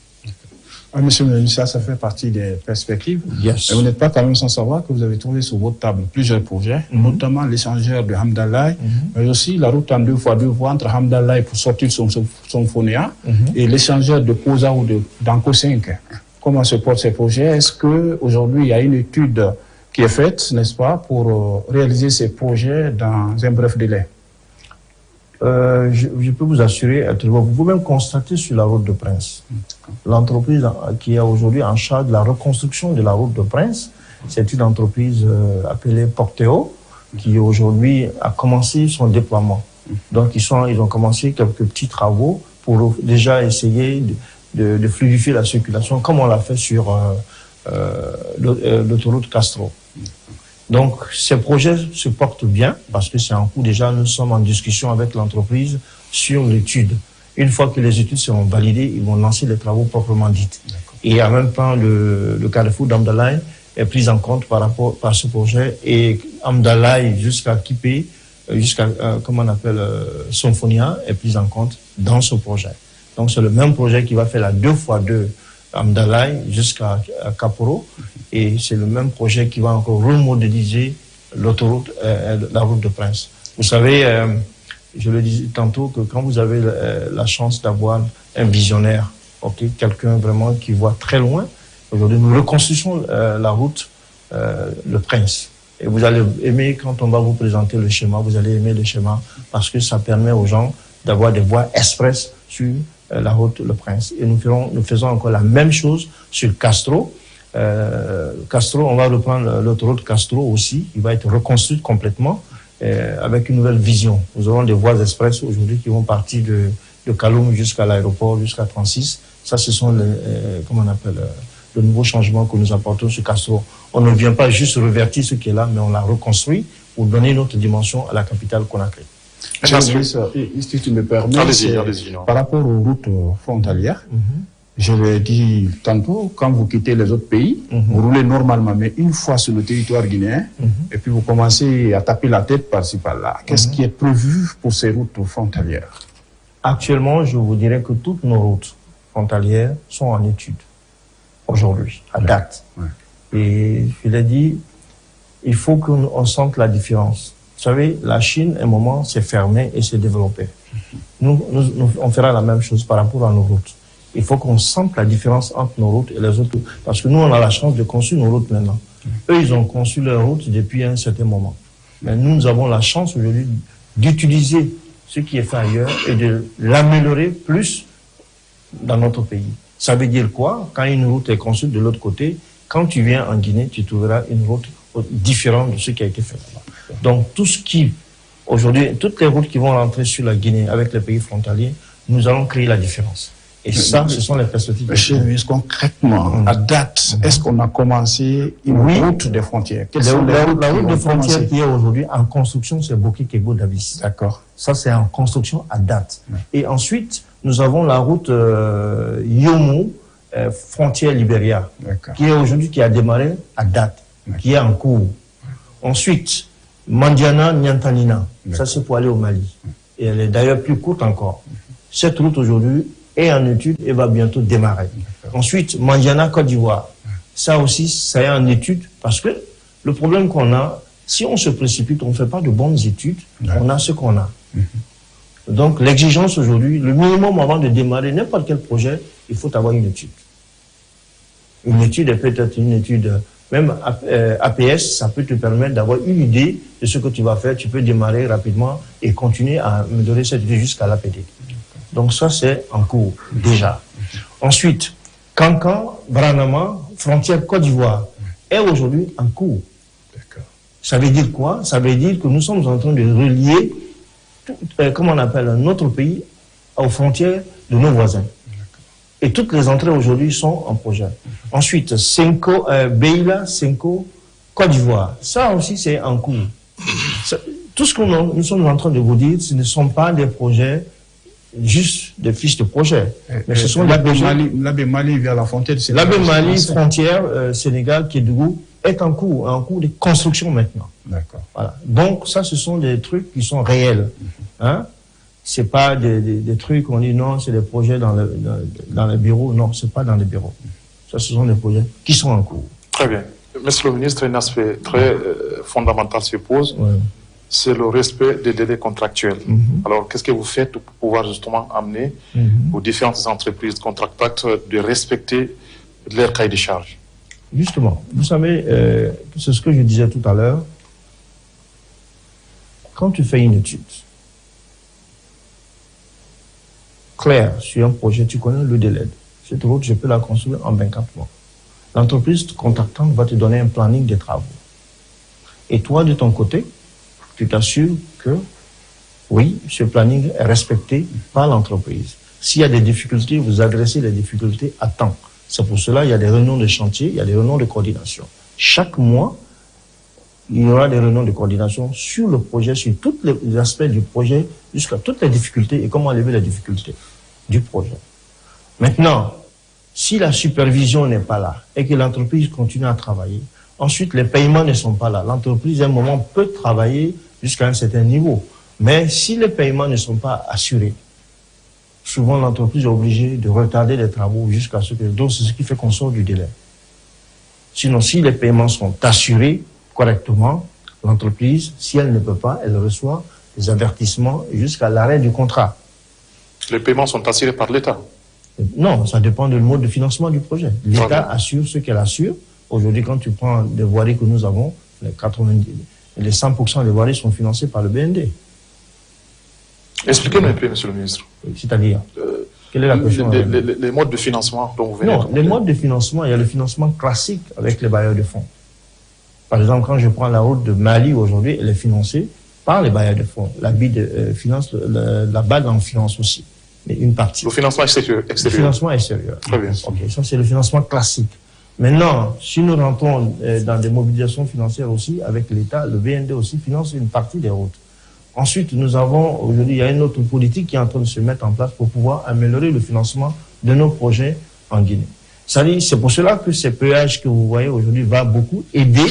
Speaker 1: Monsieur le ministre, ça fait partie des perspectives.
Speaker 3: Yes.
Speaker 1: Et vous n'êtes pas quand même sans savoir que vous avez trouvé sur votre table plusieurs projets, notamment l'échangeur de Hamdallah, mais aussi la route en 2x2 voies entre Hamdallah pour sortir son Phonéa et l'échangeur de Posa ou d'Anko 5. Comment se portent ces projets? Est-ce qu'aujourd'hui il y a une étude qui est faite, n'est-ce pas, pour réaliser ces projets dans un bref délai?
Speaker 3: Je peux vous assurer, vous pouvez même constater sur la route de Prince. L'entreprise qui est aujourd'hui en charge de la reconstruction de la route de Prince, c'est une entreprise appelée Porteo, qui aujourd'hui a commencé son déploiement. Donc ils ont commencé quelques petits travaux pour déjà essayer de fluidifier la circulation, comme on l'a fait sur l'autoroute Castro. Donc, ces projets se portent bien parce que c'est en cours. Déjà, nous sommes en discussion avec l'entreprise sur l'étude. Une fois que les études seront validées, ils vont lancer les travaux proprement dits. Et en même temps, le carrefour d'Amdalaï est pris en compte par ce projet. Et Amdalaï jusqu'à Kipé, jusqu'à, comment on appelle, Symphonia, est pris en compte dans ce projet. Donc, c'est le même projet qui va faire la 2x2 Amdalaï jusqu'à Kaporo. Et c'est le même projet qui va encore remodéliser l'autoroute, la route de Prince. Vous savez, je le disais tantôt, que quand vous avez la chance d'avoir un visionnaire, quelqu'un vraiment qui voit très loin, aujourd'hui nous reconstruisons la route, le Prince. Et vous allez aimer, quand on va vous présenter le schéma, vous allez aimer le schéma parce que ça permet aux gens d'avoir des voies express sur la route Le Prince. Et nous faisons encore la même chose sur Castro. Castro, on va reprendre l'autoroute Castro aussi. Il va être reconstruit complètement avec une nouvelle vision. Nous aurons des voies express aujourd'hui qui vont partir de Kaloum jusqu'à l'aéroport, jusqu'à 36. Ça, ce sont le nouveau changement que nous apportons sur Castro. On ne vient pas juste revertir ce qui est là, mais on l'a reconstruit pour donner une autre dimension à la capitale Conakry.
Speaker 1: Si tu me permets,
Speaker 2: allez-y,
Speaker 1: par rapport aux routes frontalières, je l'ai dit tantôt, quand vous quittez les autres pays, vous roulez normalement, mais une fois sur le territoire guinéen, et puis vous commencez à taper la tête par-ci par-là. Qu'est-ce qui est prévu pour ces routes frontalières?
Speaker 3: Actuellement, je vous dirais que toutes nos routes frontalières sont en étude, aujourd'hui, à date. Et je l'ai dit, il faut qu'on sente la différence. Vous savez, la Chine, à un moment, s'est fermée et s'est développée. Nous, on fera la même chose par rapport à nos routes. Il faut qu'on sente la différence entre nos routes et les autres. Parce que nous, on a la chance de construire nos routes maintenant. Eux, ils ont conçu leurs routes depuis un certain moment. Mais nous avons la chance aujourd'hui d'utiliser ce qui est fait ailleurs et de l'améliorer plus dans notre pays. Ça veut dire quoi? Quand une route est construite de l'autre côté, quand tu viens en Guinée, tu trouveras une route différente de ce qui a été fait là-bas. Donc, aujourd'hui, toutes les routes qui vont rentrer sur la Guinée avec les pays frontaliers, nous allons créer la différence. Et ça, ce sont les perspectives.
Speaker 1: Monsieur le ministre, concrètement, à date, est-ce qu'on a commencé une route des frontières?
Speaker 3: La route des frontières qui est aujourd'hui en construction, c'est Boki-Kegbo Davis.
Speaker 1: D'accord.
Speaker 3: Ça, c'est en construction à date. Et ensuite, nous avons la route Yomo, frontière Libéria, qui est aujourd'hui, qui a démarré à date. qui est en cours. Ensuite, Mandiana-Nyantanina, ça c'est pour aller au Mali. Et elle est d'ailleurs plus courte encore. Cette route aujourd'hui est en étude et va bientôt démarrer. Ensuite, Mandiana-Côte d'Ivoire. Ça aussi, ça est en étude parce que le problème qu'on a, si on se précipite, on ne fait pas de bonnes études, on a ce qu'on a. Donc l'exigence aujourd'hui, le minimum avant de démarrer n'importe quel projet, il faut avoir une étude. Une étude est peut-être une étude, même APS, ça peut te permettre d'avoir une idée de ce que tu vas faire. Tu peux démarrer rapidement et continuer à améliorer cette idée jusqu'à l'APD. Donc ça, c'est en cours, déjà. Ensuite, Cancan, Branama, frontière Côte d'Ivoire, est aujourd'hui en cours. Ça veut dire quoi? Ça veut dire que nous sommes en train de relier, comment on appelle, notre pays aux frontières de nos voisins. Et toutes les entrées aujourd'hui sont en projet. Ensuite, Beila, Senko, Côte d'Ivoire. Ça aussi, c'est en cours. Tout ce que nous sommes en train de vous dire, ce ne sont pas des projets, juste des fiches de projet. Mais ce sont des projets.
Speaker 1: L'Abbé Mali vers la frontière du Sénégal.
Speaker 3: L'Abbé Mali, frontière Sénégal, Kédougou, est en cours de construction maintenant.
Speaker 1: D'accord.
Speaker 3: Voilà. Donc, ça, ce sont des trucs qui sont réels. Hein? C'est pas des trucs qu'on dit non, c'est des projets dans les bureaux. Non, c'est pas dans les bureaux. Ça, ce sont des projets qui sont en cours.
Speaker 2: Très bien. Monsieur le ministre, un aspect très fondamental se pose. Ouais. C'est le respect des délais contractuels. Alors, qu'est-ce que vous faites pour pouvoir justement amener aux différentes entreprises contractantes de respecter leur cahier de charges?
Speaker 3: Justement, vous savez, c'est ce que je disais tout à l'heure. Quand tu fais une étude claire sur un projet, tu connais le délai. Cette route, je peux la construire en 24 mois. L'entreprise contractante va te donner un planning des travaux. Et toi, de ton côté, tu t'assures que, oui, ce planning est respecté par l'entreprise. S'il y a des difficultés, vous adressez les difficultés à temps. C'est pour cela qu'il y a des réunions de chantier, il y a des réunions de coordination. Chaque mois, il y aura des réunions de coordination sur le projet, sur tous les aspects du projet, jusqu'à toutes les difficultés et comment lever les difficultés du projet. Maintenant, si la supervision n'est pas là et que l'entreprise continue à travailler, ensuite les paiements ne sont pas là. L'entreprise, à un moment, peut travailler jusqu'à un certain niveau. Mais si les paiements ne sont pas assurés, souvent l'entreprise est obligée de retarder les travaux jusqu'à ce que... Donc c'est ce qui fait qu'on sort du délai. Sinon, si les paiements sont assurés correctement, l'entreprise, si elle ne peut pas, elle reçoit des avertissements jusqu'à l'arrêt du contrat.
Speaker 2: Les paiements sont assurés par l'État?
Speaker 3: Non, ça dépend du mode de financement du projet. L'État assure ce qu'elle assure. Aujourd'hui, quand tu prends des voiries que nous avons, les 100% des voiries sont financées par le BND.
Speaker 2: Expliquez-moi un peu, monsieur le ministre.
Speaker 3: C'est-à-dire quelle est la question?
Speaker 2: Les modes de financement dont vous venez.
Speaker 3: Non, les modes de financement, il y a le financement classique avec les bailleurs de fonds. Par exemple, quand je prends la route de Mali aujourd'hui, elle est financée par les bailleurs de fonds. La BID finance, la BAD en finance aussi, mais une partie.
Speaker 2: Le financement extérieur.
Speaker 3: Le financement extérieur.
Speaker 2: Très bien.
Speaker 3: Ok, ça c'est le financement classique. Maintenant, si nous rentrons dans des mobilisations financières aussi, avec l'État, le BND aussi finance une partie des routes. Ensuite, nous avons, aujourd'hui, il y a une autre politique qui est en train de se mettre en place pour pouvoir améliorer le financement de nos projets en Guinée. C'est pour cela que ces péages que vous voyez aujourd'hui va beaucoup aider,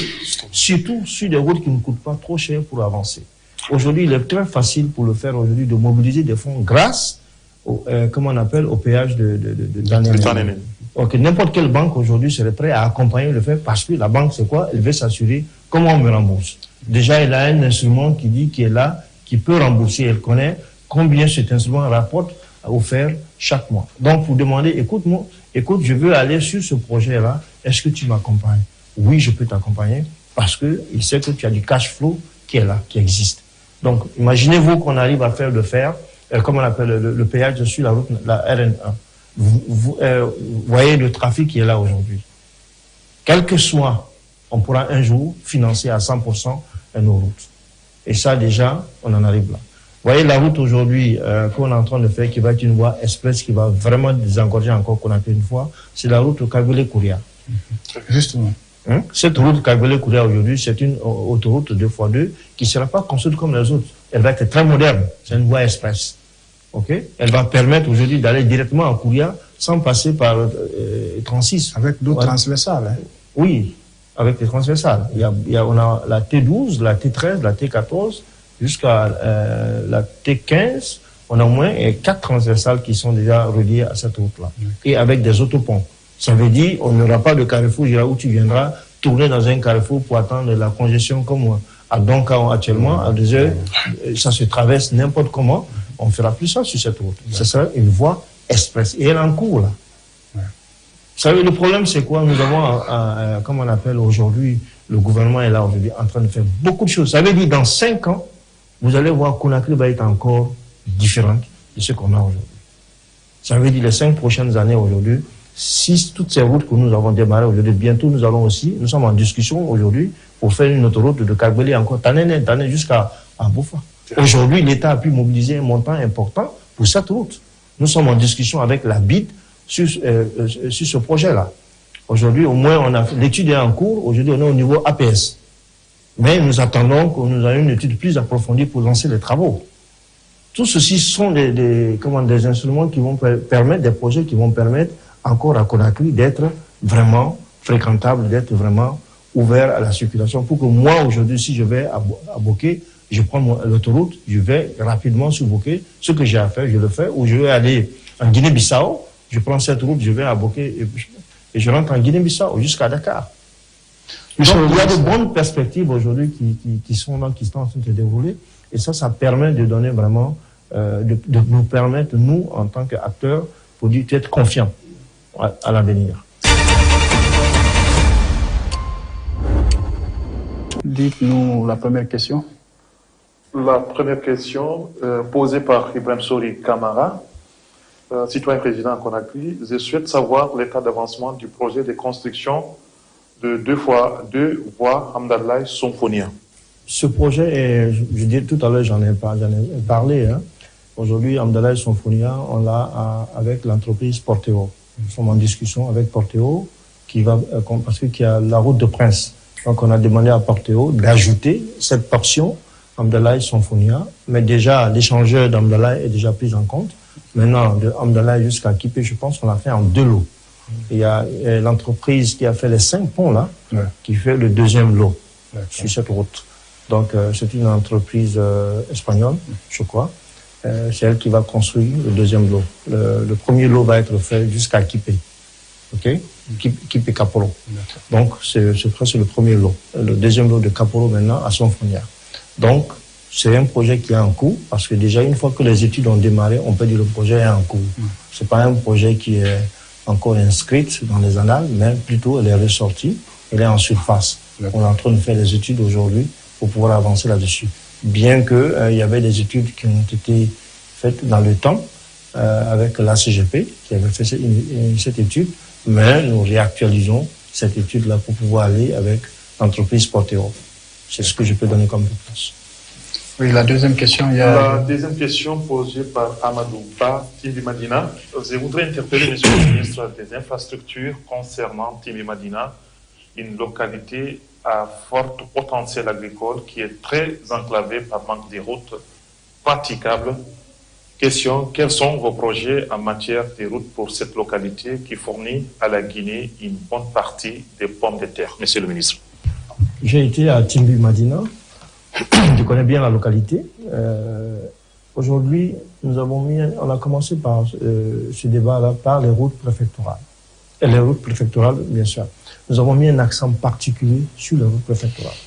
Speaker 3: surtout sur des routes qui ne coûtent pas trop cher pour avancer. Aujourd'hui, il est très facile pour le faire aujourd'hui de mobiliser des fonds grâce au, comment on appelle, au péage de Danéné. Donc, n'importe quelle banque aujourd'hui serait prête à accompagner le fait parce que la banque, c'est quoi? Elle veut s'assurer comment on me rembourse. Déjà, elle a un instrument qui dit qu'il est là, qui peut rembourser. Elle connaît combien cet instrument rapporte offert chaque mois. Donc, pour demander, écoute, je veux aller sur ce projet-là, est-ce que tu m'accompagnes? Oui, je peux t'accompagner parce que il sait que tu as du cash flow qui est là, qui existe. Donc, imaginez-vous qu'on arrive à faire comment on appelle, le péage sur la route, la RN1. Vous voyez le trafic qui est là aujourd'hui. Quel que soit, on pourra un jour financer à 100% nos routes. Et ça, déjà, on en arrive là. Vous voyez la route aujourd'hui qu'on est en train de faire, qui va être une voie express, qui va vraiment désengorger encore qu'on a fait une fois, c'est la route Kagwele-Kouria.
Speaker 1: Justement.
Speaker 3: Cette route Kagwele-Kouria aujourd'hui, c'est une autoroute 2x2 qui ne sera pas construite comme les autres. Elle va être très moderne. C'est une voie express. Okay? Elle va permettre aujourd'hui d'aller directement à Kouria sans passer par 36.
Speaker 1: Avec d'autres transversales. Hein?
Speaker 3: Oui. avec les transversales. On a la T12, la T13, la T14, jusqu'à la T15. On a au moins 4 transversales qui sont déjà reliées à cette route-là. Et avec des autoponts. Ça veut dire qu'on n'aura pas de carrefour où tu viendras tourner dans un carrefour pour attendre la congestion comme à Doncaon actuellement, à 2 heures. Ça se traverse n'importe comment. On ne fera plus ça sur cette route. Ce sera une voie express. Et elle est en cours, là. Vous savez, le problème, c'est quoi? Nous avons, comme on appelle aujourd'hui, le gouvernement est là aujourd'hui en train de faire beaucoup de choses. Ça veut dire dans 5 ans, vous allez voir Conakry va être encore différente de ce qu'on a aujourd'hui. Ça veut dire les 5 prochaines années aujourd'hui, si toutes ces routes que nous avons démarrées aujourd'hui, bientôt nous sommes en discussion aujourd'hui pour faire une autoroute de Kagbeli encore Tanene jusqu'à Boufa. Aujourd'hui, l'État a pu mobiliser un montant important pour cette route. Nous sommes en discussion avec la BID sur ce projet-là. Aujourd'hui, au moins, l'étude est en cours. Aujourd'hui, on est au niveau APS. Mais nous attendons que nous ayons une étude plus approfondie pour lancer les travaux. Tout ceci sont des instruments qui vont permettre, des projets qui vont permettre encore à Conakry d'être vraiment fréquentable, d'être vraiment ouvert à la circulation. Pour que moi, aujourd'hui, si je vais à Boké, je prends l'autoroute, je vais rapidement sur Boké. Ce que j'ai à faire, je le fais. Ou je vais aller en Guinée-Bissau, je prends cette route, je vais à Boké et je rentre en Guinée-Bissau jusqu'à Dakar. Donc, il y a de bonnes perspectives aujourd'hui qui sont là, qui sont en train de se dérouler. Et ça permet de donner vraiment, de nous permettre, nous, en tant qu'acteurs, d'être confiants à l'avenir.
Speaker 1: Dites-nous la première question.
Speaker 2: La première question, posée par Ibrahim Sori Kamara, citoyen président à Conakry. Je souhaite savoir l'état d'avancement du projet de construction de 2 voies Hamdallah Symphonia. Ce projet,
Speaker 3: je dis tout à l'heure, j'en ai parlé. Hein. Aujourd'hui, Hamdallah Symphonia, on l'a avec l'entreprise Porteo. Nous sommes en discussion avec Porteo, parce qu'il y a la route de Prince. Donc, on a demandé à Porteo d'ajouter cette portion Hamdallah Symphonia, mais déjà, l'échangeur d'Hamdallah est déjà pris en compte. Maintenant, de Hamdallah jusqu'à Kipé, je pense qu'on l'a fait en 2 lots. Il y a l'entreprise qui a fait les 5 ponts là, qui fait le 2e lot sur cette route. Donc, c'est une entreprise espagnole, je crois. C'est elle qui va construire le 2e lot. Le premier lot va être fait jusqu'à Kipé. OK? Kipé Kaporo. Donc, c'est le premier lot. Le 2e lot de Kaporo maintenant à Symphonia. Donc, c'est un projet qui est en cours, parce que déjà, une fois que les études ont démarré, on peut dire que le projet est en cours. C'est pas un projet qui est encore inscrit dans les annales, mais plutôt elle est ressortie, elle est en surface. On est en train de faire les études aujourd'hui pour pouvoir avancer là-dessus. Bien que il y avait des études qui ont été faites dans le temps avec la CGP qui avait fait cette étude, mais nous réactualisons cette étude-là pour pouvoir aller avec l'entreprise Porteo. C'est ce que je peux donner comme réponse.
Speaker 1: Oui, la deuxième question.
Speaker 2: La deuxième question posée par Amadou Ba, Timbi Madina. Je voudrais interpeller Monsieur le ministre des Infrastructures concernant Timbi Madina, une localité à fort potentiel agricole qui est très enclavée par manque de routes praticables. Question, quels sont vos projets en matière de routes pour cette localité qui fournit à la Guinée une bonne partie des pommes de terre? Monsieur le ministre.
Speaker 3: J'ai été à Timbi Madina. Je connais bien la localité. Aujourd'hui, on a commencé par ce débat-là par les routes préfectorales. Et les routes préfectorales, bien sûr. Nous avons mis un accent particulier sur les routes préfectorales.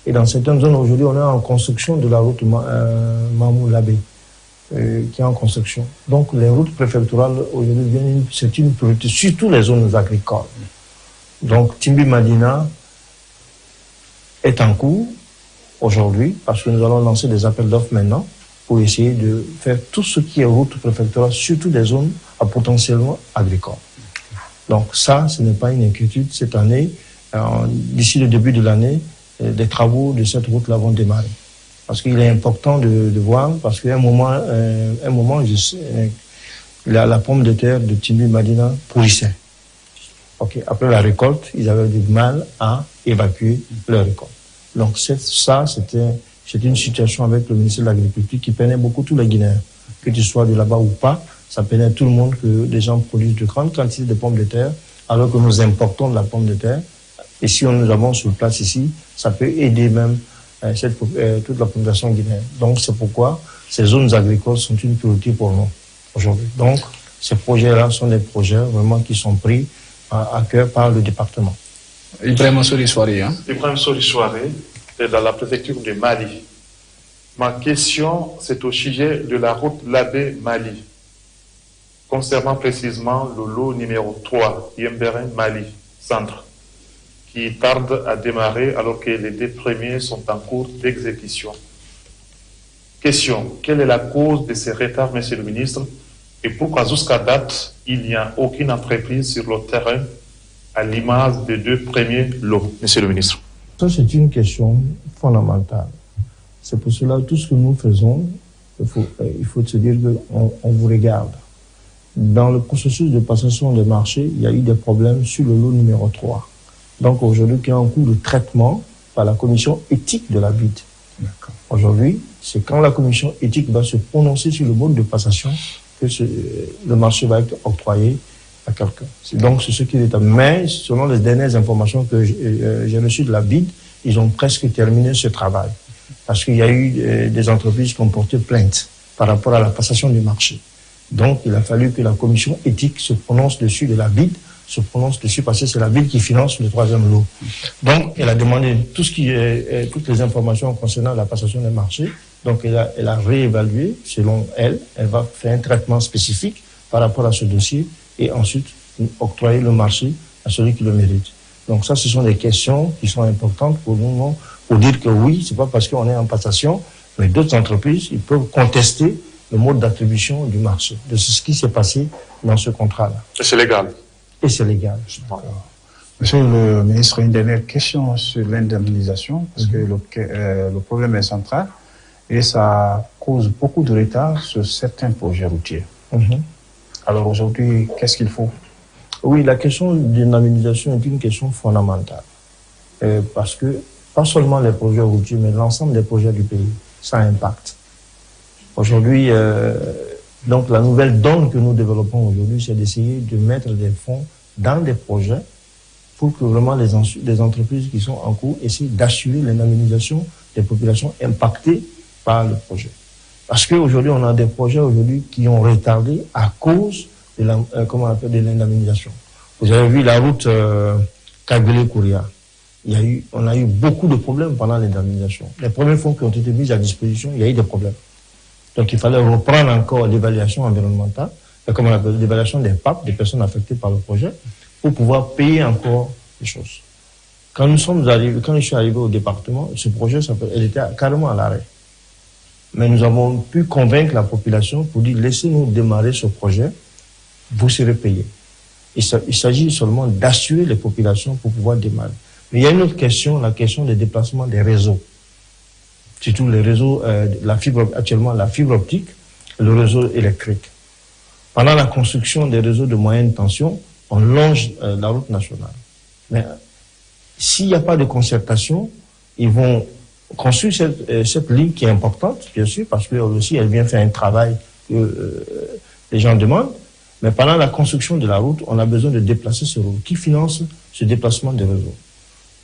Speaker 3: Et dans certaines zones, aujourd'hui, on est en construction de la route Mamou-Labé, qui est en construction. Donc, les routes préfectorales, aujourd'hui, c'est une priorité, surtout les zones agricoles. Donc, Timbi Madina est en cours aujourd'hui, parce que nous allons lancer des appels d'offres maintenant pour essayer de faire tout ce qui est route préfectorale, surtout des zones à potentiellement agricole. Donc ça, ce n'est pas une inquiétude. Cette année, d'ici le début de l'année, des travaux de cette route-là vont démarrer. Parce qu'il est important de voir, parce qu'à un moment, la pomme de terre de Timbi Madina pourrissait. Okay. Après la récolte, ils avaient du mal à évacuer leur récolte. Donc c'était une situation avec le ministère de l'Agriculture qui peinait beaucoup tous les Guinéens. Que tu sois de là-bas ou pas, ça peinait tout le monde que les gens produisent de grandes quantités de pommes de terre, alors que nous importons de la pomme de terre Et si nous avons sur place ici, ça peut aider même toute la population guinéenne. Donc c'est pourquoi ces zones agricoles sont une priorité pour nous aujourd'hui. Donc ces projets-là sont des projets vraiment qui sont pris à cœur par le département.
Speaker 1: Ibrahim Sori Soiré.
Speaker 2: Ibrahim Sori Soiré est dans la préfecture de Mali. Ma question, c'est au sujet de la route Labé-Mali, concernant précisément le lot numéro 3, Yemberen-Mali, centre, qui tarde à démarrer alors que les 2 premiers sont en cours d'exécution. Question, quelle est la cause de ces retards, Monsieur le ministre, et pourquoi jusqu'à date, il n'y a aucune entreprise sur le terrain à l'image des 2 premiers lots, Monsieur le ministre?
Speaker 3: Ça, c'est une question fondamentale. C'est pour cela que tout ce que nous faisons, il faut se dire qu'on vous regarde. Dans le processus de passation des marchés, il y a eu des problèmes sur le lot numéro 3. Donc aujourd'hui, il y a un cours de traitement par la commission éthique de la BID. Aujourd'hui, c'est quand la commission éthique va se prononcer sur le mode de passation que le marché va être octroyé à quelqu'un. Donc c'est ce qui est. Mais selon les dernières informations que j'ai reçues de la BID, ils ont presque terminé ce travail. Parce qu'il y a eu des entreprises qui ont porté plainte par rapport à la passation du marché. Donc, il a fallu que la commission éthique se prononce dessus de la BID, se prononce dessus parce que c'est la BID qui finance le 3e lot. Donc, elle a demandé toutes les informations concernant la passation des marchés. Donc, elle a réévalué, selon elle. Elle va faire un traitement spécifique par rapport à ce dossier et ensuite octroyer le marché à celui qui le mérite. Donc, ça, ce sont des questions qui sont importantes pour nous, pour dire que oui, c'est pas parce qu'on est en passation, mais d'autres entreprises, ils peuvent contester le mode d'attribution du marché, de ce qui s'est passé dans ce contrat-là.
Speaker 2: Et c'est légal.
Speaker 3: Et c'est légal.
Speaker 1: Monsieur le ministre, une dernière question sur l'indemnisation, parce que le problème est central et ça cause beaucoup de retard sur certains projets routiers. Alors aujourd'hui, qu'est-ce qu'il faut?
Speaker 3: Oui, la question d'indemnisation est une question fondamentale. Parce que pas seulement les projets routiers, mais l'ensemble des projets du pays, ça impacte. Aujourd'hui, donc la nouvelle donne que nous développons aujourd'hui, c'est d'essayer de mettre des fonds dans des projets pour que vraiment les entreprises qui sont en cours essayent d'assurer l'indemnisation des populations impactées par le projet. Parce qu'aujourd'hui, on a des projets aujourd'hui qui ont retardé à cause de l'indemnisation. Vous avez vu la route Kagbele-Kouria. On a eu beaucoup de problèmes pendant l'indemnisation. Les premiers fonds qui ont été mis à disposition, il y a eu des problèmes. Donc il fallait reprendre encore l'évaluation environnementale, l'évaluation des PAP, des personnes affectées par le projet, pour pouvoir payer encore les choses. Quand je suis arrivé au département, ce projet, elle était carrément à l'arrêt. Mais nous avons pu convaincre la population pour dire laissez-nous démarrer ce projet, vous serez payés. Il s'agit seulement d'assurer les populations pour pouvoir démarrer. Mais il y a une autre question, la question des déplacements des réseaux. Surtout les réseaux, actuellement la fibre optique, le réseau électrique. Pendant la construction des réseaux de moyenne tension, on longe la route nationale. Mais s'il n'y a pas de concertation, ils vont construire cette ligne qui est importante, bien sûr, parce que aussi elle vient faire un travail que les gens demandent. Mais pendant la construction de la route, on a besoin de déplacer ce réseau. Qui finance ce déplacement des réseaux?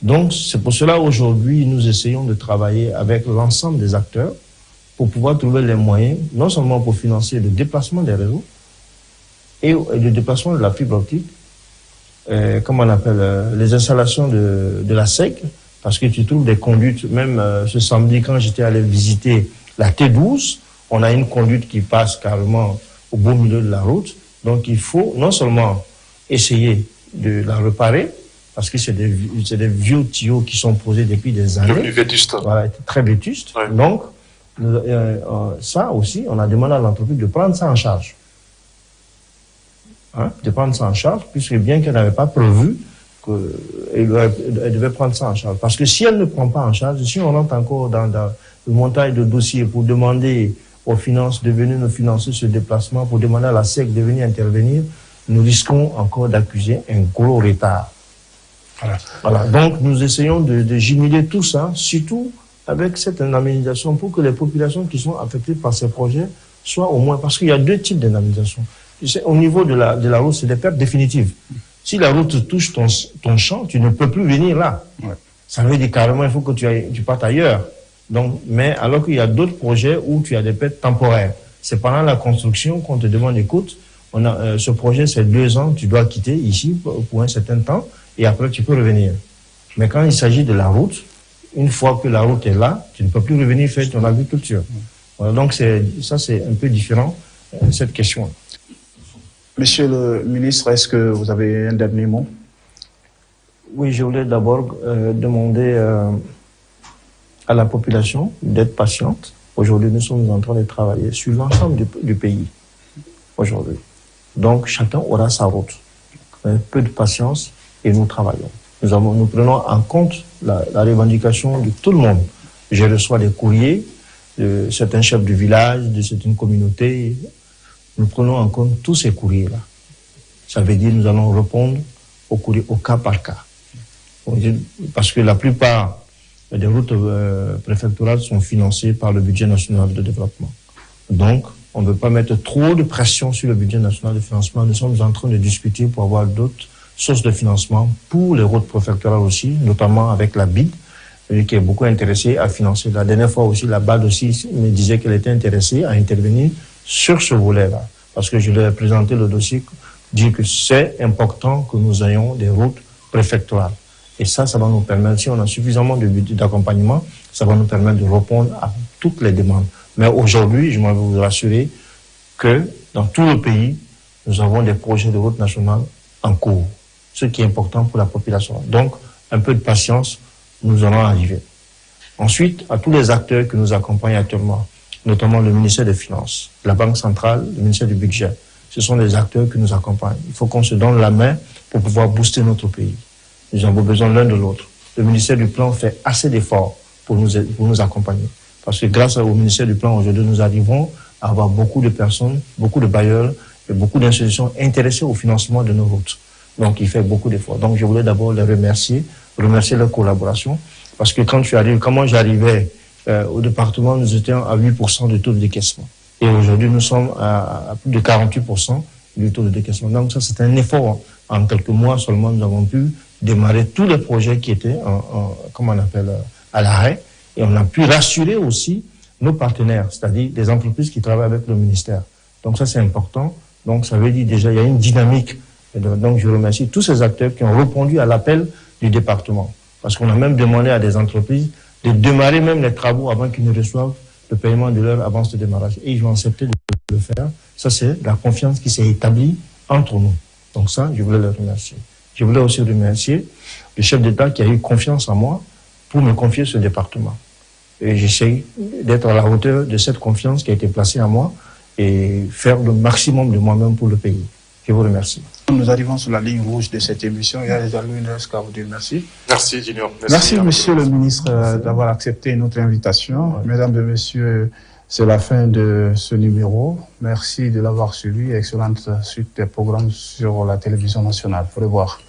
Speaker 3: Donc, c'est pour cela aujourd'hui, nous essayons de travailler avec l'ensemble des acteurs pour pouvoir trouver les moyens, non seulement pour financer le déplacement des réseaux et le déplacement de la fibre optique, comme on appelle, les installations de la SEC, parce que tu trouves des conduites, même ce samedi, quand j'étais allé visiter la T12, on a une conduite qui passe carrément au beau milieu de la route. Donc, il faut non seulement essayer de la réparer, parce que c'est des vieux tuyaux qui sont posés depuis des années.
Speaker 2: Devenu vétuste.
Speaker 3: Voilà, très vétuste. Ouais. Donc, ça aussi, on a demandé à l'entreprise de prendre ça en charge. De prendre ça en charge, puisque bien qu'elle n'avait pas prévu qu'elle devait prendre ça en charge. Parce que si elle ne prend pas en charge, si on rentre encore dans le montage de dossiers pour demander aux finances de venir nous financer ce déplacement, pour demander à la SEC de venir intervenir, nous risquons encore d'accuser un gros retard. Voilà. Donc, nous essayons de jumeler tout ça, surtout avec cette indemnisation, pour que les populations qui sont affectées par ces projets soient au moins... Parce qu'il y a deux types d'indemnisation. Au niveau de la route, c'est des pertes définitives. Si la route touche ton champ, tu ne peux plus venir là.
Speaker 1: Ouais.
Speaker 3: Ça veut dire carrément il faut que tu partes ailleurs. Donc, mais alors qu'il y a d'autres projets où tu as des pertes temporaires. C'est pendant la construction qu'on te demande, écoute, ce projet c'est 2 ans, tu dois quitter ici pour un certain temps et après tu peux revenir. Mais quand il s'agit de la route, une fois que la route est là, tu ne peux plus revenir faire ton agriculture. Voilà, donc c'est un peu différent, cette question.
Speaker 1: Monsieur le ministre, est-ce que vous avez un dernier mot?
Speaker 3: Oui, je voulais d'abord demander à la population d'être patiente. Aujourd'hui, nous sommes en train de travailler sur l'ensemble du pays. Aujourd'hui. Donc, chacun aura sa route. Un peu de patience et nous travaillons. Nous prenons en compte la revendication de tout le monde. Je reçois des courriers de certains chefs de village, de certaines communautés. Nous prenons en compte tous ces courriers-là. Ça veut dire que nous allons répondre aux courriers au cas par cas. Parce que la plupart des routes préfectorales sont financées par le budget national de développement. Donc, on ne veut pas mettre trop de pression sur le budget national de financement. Nous sommes en train de discuter pour avoir d'autres sources de financement pour les routes préfectorales aussi, notamment avec la BID, qui est beaucoup intéressée à financer. La dernière fois aussi, la BAD aussi me disait qu'elle était intéressée à intervenir sur ce volet-là. Parce que je leur ai présenté le dossier, dit que c'est important que nous ayons des routes préfectorales. Et ça va nous permettre, si on a suffisamment de budget d'accompagnement, ça va nous permettre de répondre à toutes les demandes. Mais aujourd'hui, je vais vous rassurer que dans tout le pays, nous avons des projets de route nationale en cours, ce qui est important pour la population. Donc, un peu de patience, nous allons arriver. Ensuite, à tous les acteurs qui nous accompagnent actuellement, notamment le ministère des Finances, la Banque centrale, le ministère du Budget, ce sont des acteurs qui nous accompagnent. Il faut qu'on se donne la main pour pouvoir booster notre pays. Nous avons besoin l'un de l'autre. Le ministère du Plan fait assez d'efforts pour nous accompagner. Parce que grâce au ministère du Plan, aujourd'hui, nous arrivons à avoir beaucoup de personnes, beaucoup de bailleurs et beaucoup d'institutions intéressées au financement de nos routes. Donc, il fait beaucoup d'efforts. Donc, je voulais d'abord les remercier leur collaboration. Parce que quand moi j'arrivais au département, nous étions à 8% de taux de décaissement. Et aujourd'hui, nous sommes à plus de 48% du taux de décaissement. Donc, ça, c'est un effort. En quelques mois seulement, nous avons pu démarrer tous les projets qui étaient à l'arrêt. Et on a pu rassurer aussi nos partenaires, c'est-à-dire les entreprises qui travaillent avec le ministère. Donc ça, c'est important. Donc ça veut dire déjà, il y a une dynamique. Donc je remercie tous ces acteurs qui ont répondu à l'appel du département. Parce qu'on a même demandé à des entreprises de démarrer même les travaux avant qu'ils ne reçoivent le paiement de leur avance de démarrage. Et ils ont accepté de le faire. Ça, c'est la confiance qui s'est établie entre nous. Donc ça, je voulais les remercier. Je voulais aussi remercier le chef d'État qui a eu confiance en moi pour me confier ce département. Et j'essaie d'être à la hauteur de cette confiance qui a été placée en moi et faire le maximum de moi-même pour le pays. Je vous remercie.
Speaker 1: Nous arrivons sur la ligne rouge de cette émission. Il y a déjà une reste à vous dire merci.
Speaker 2: Merci, Junior.
Speaker 1: Merci, monsieur le ministre, d'avoir accepté notre invitation. Ouais. Mesdames et messieurs, c'est la fin de ce numéro. Merci de l'avoir suivi. Excellente suite des programmes sur la télévision nationale. Au revoir.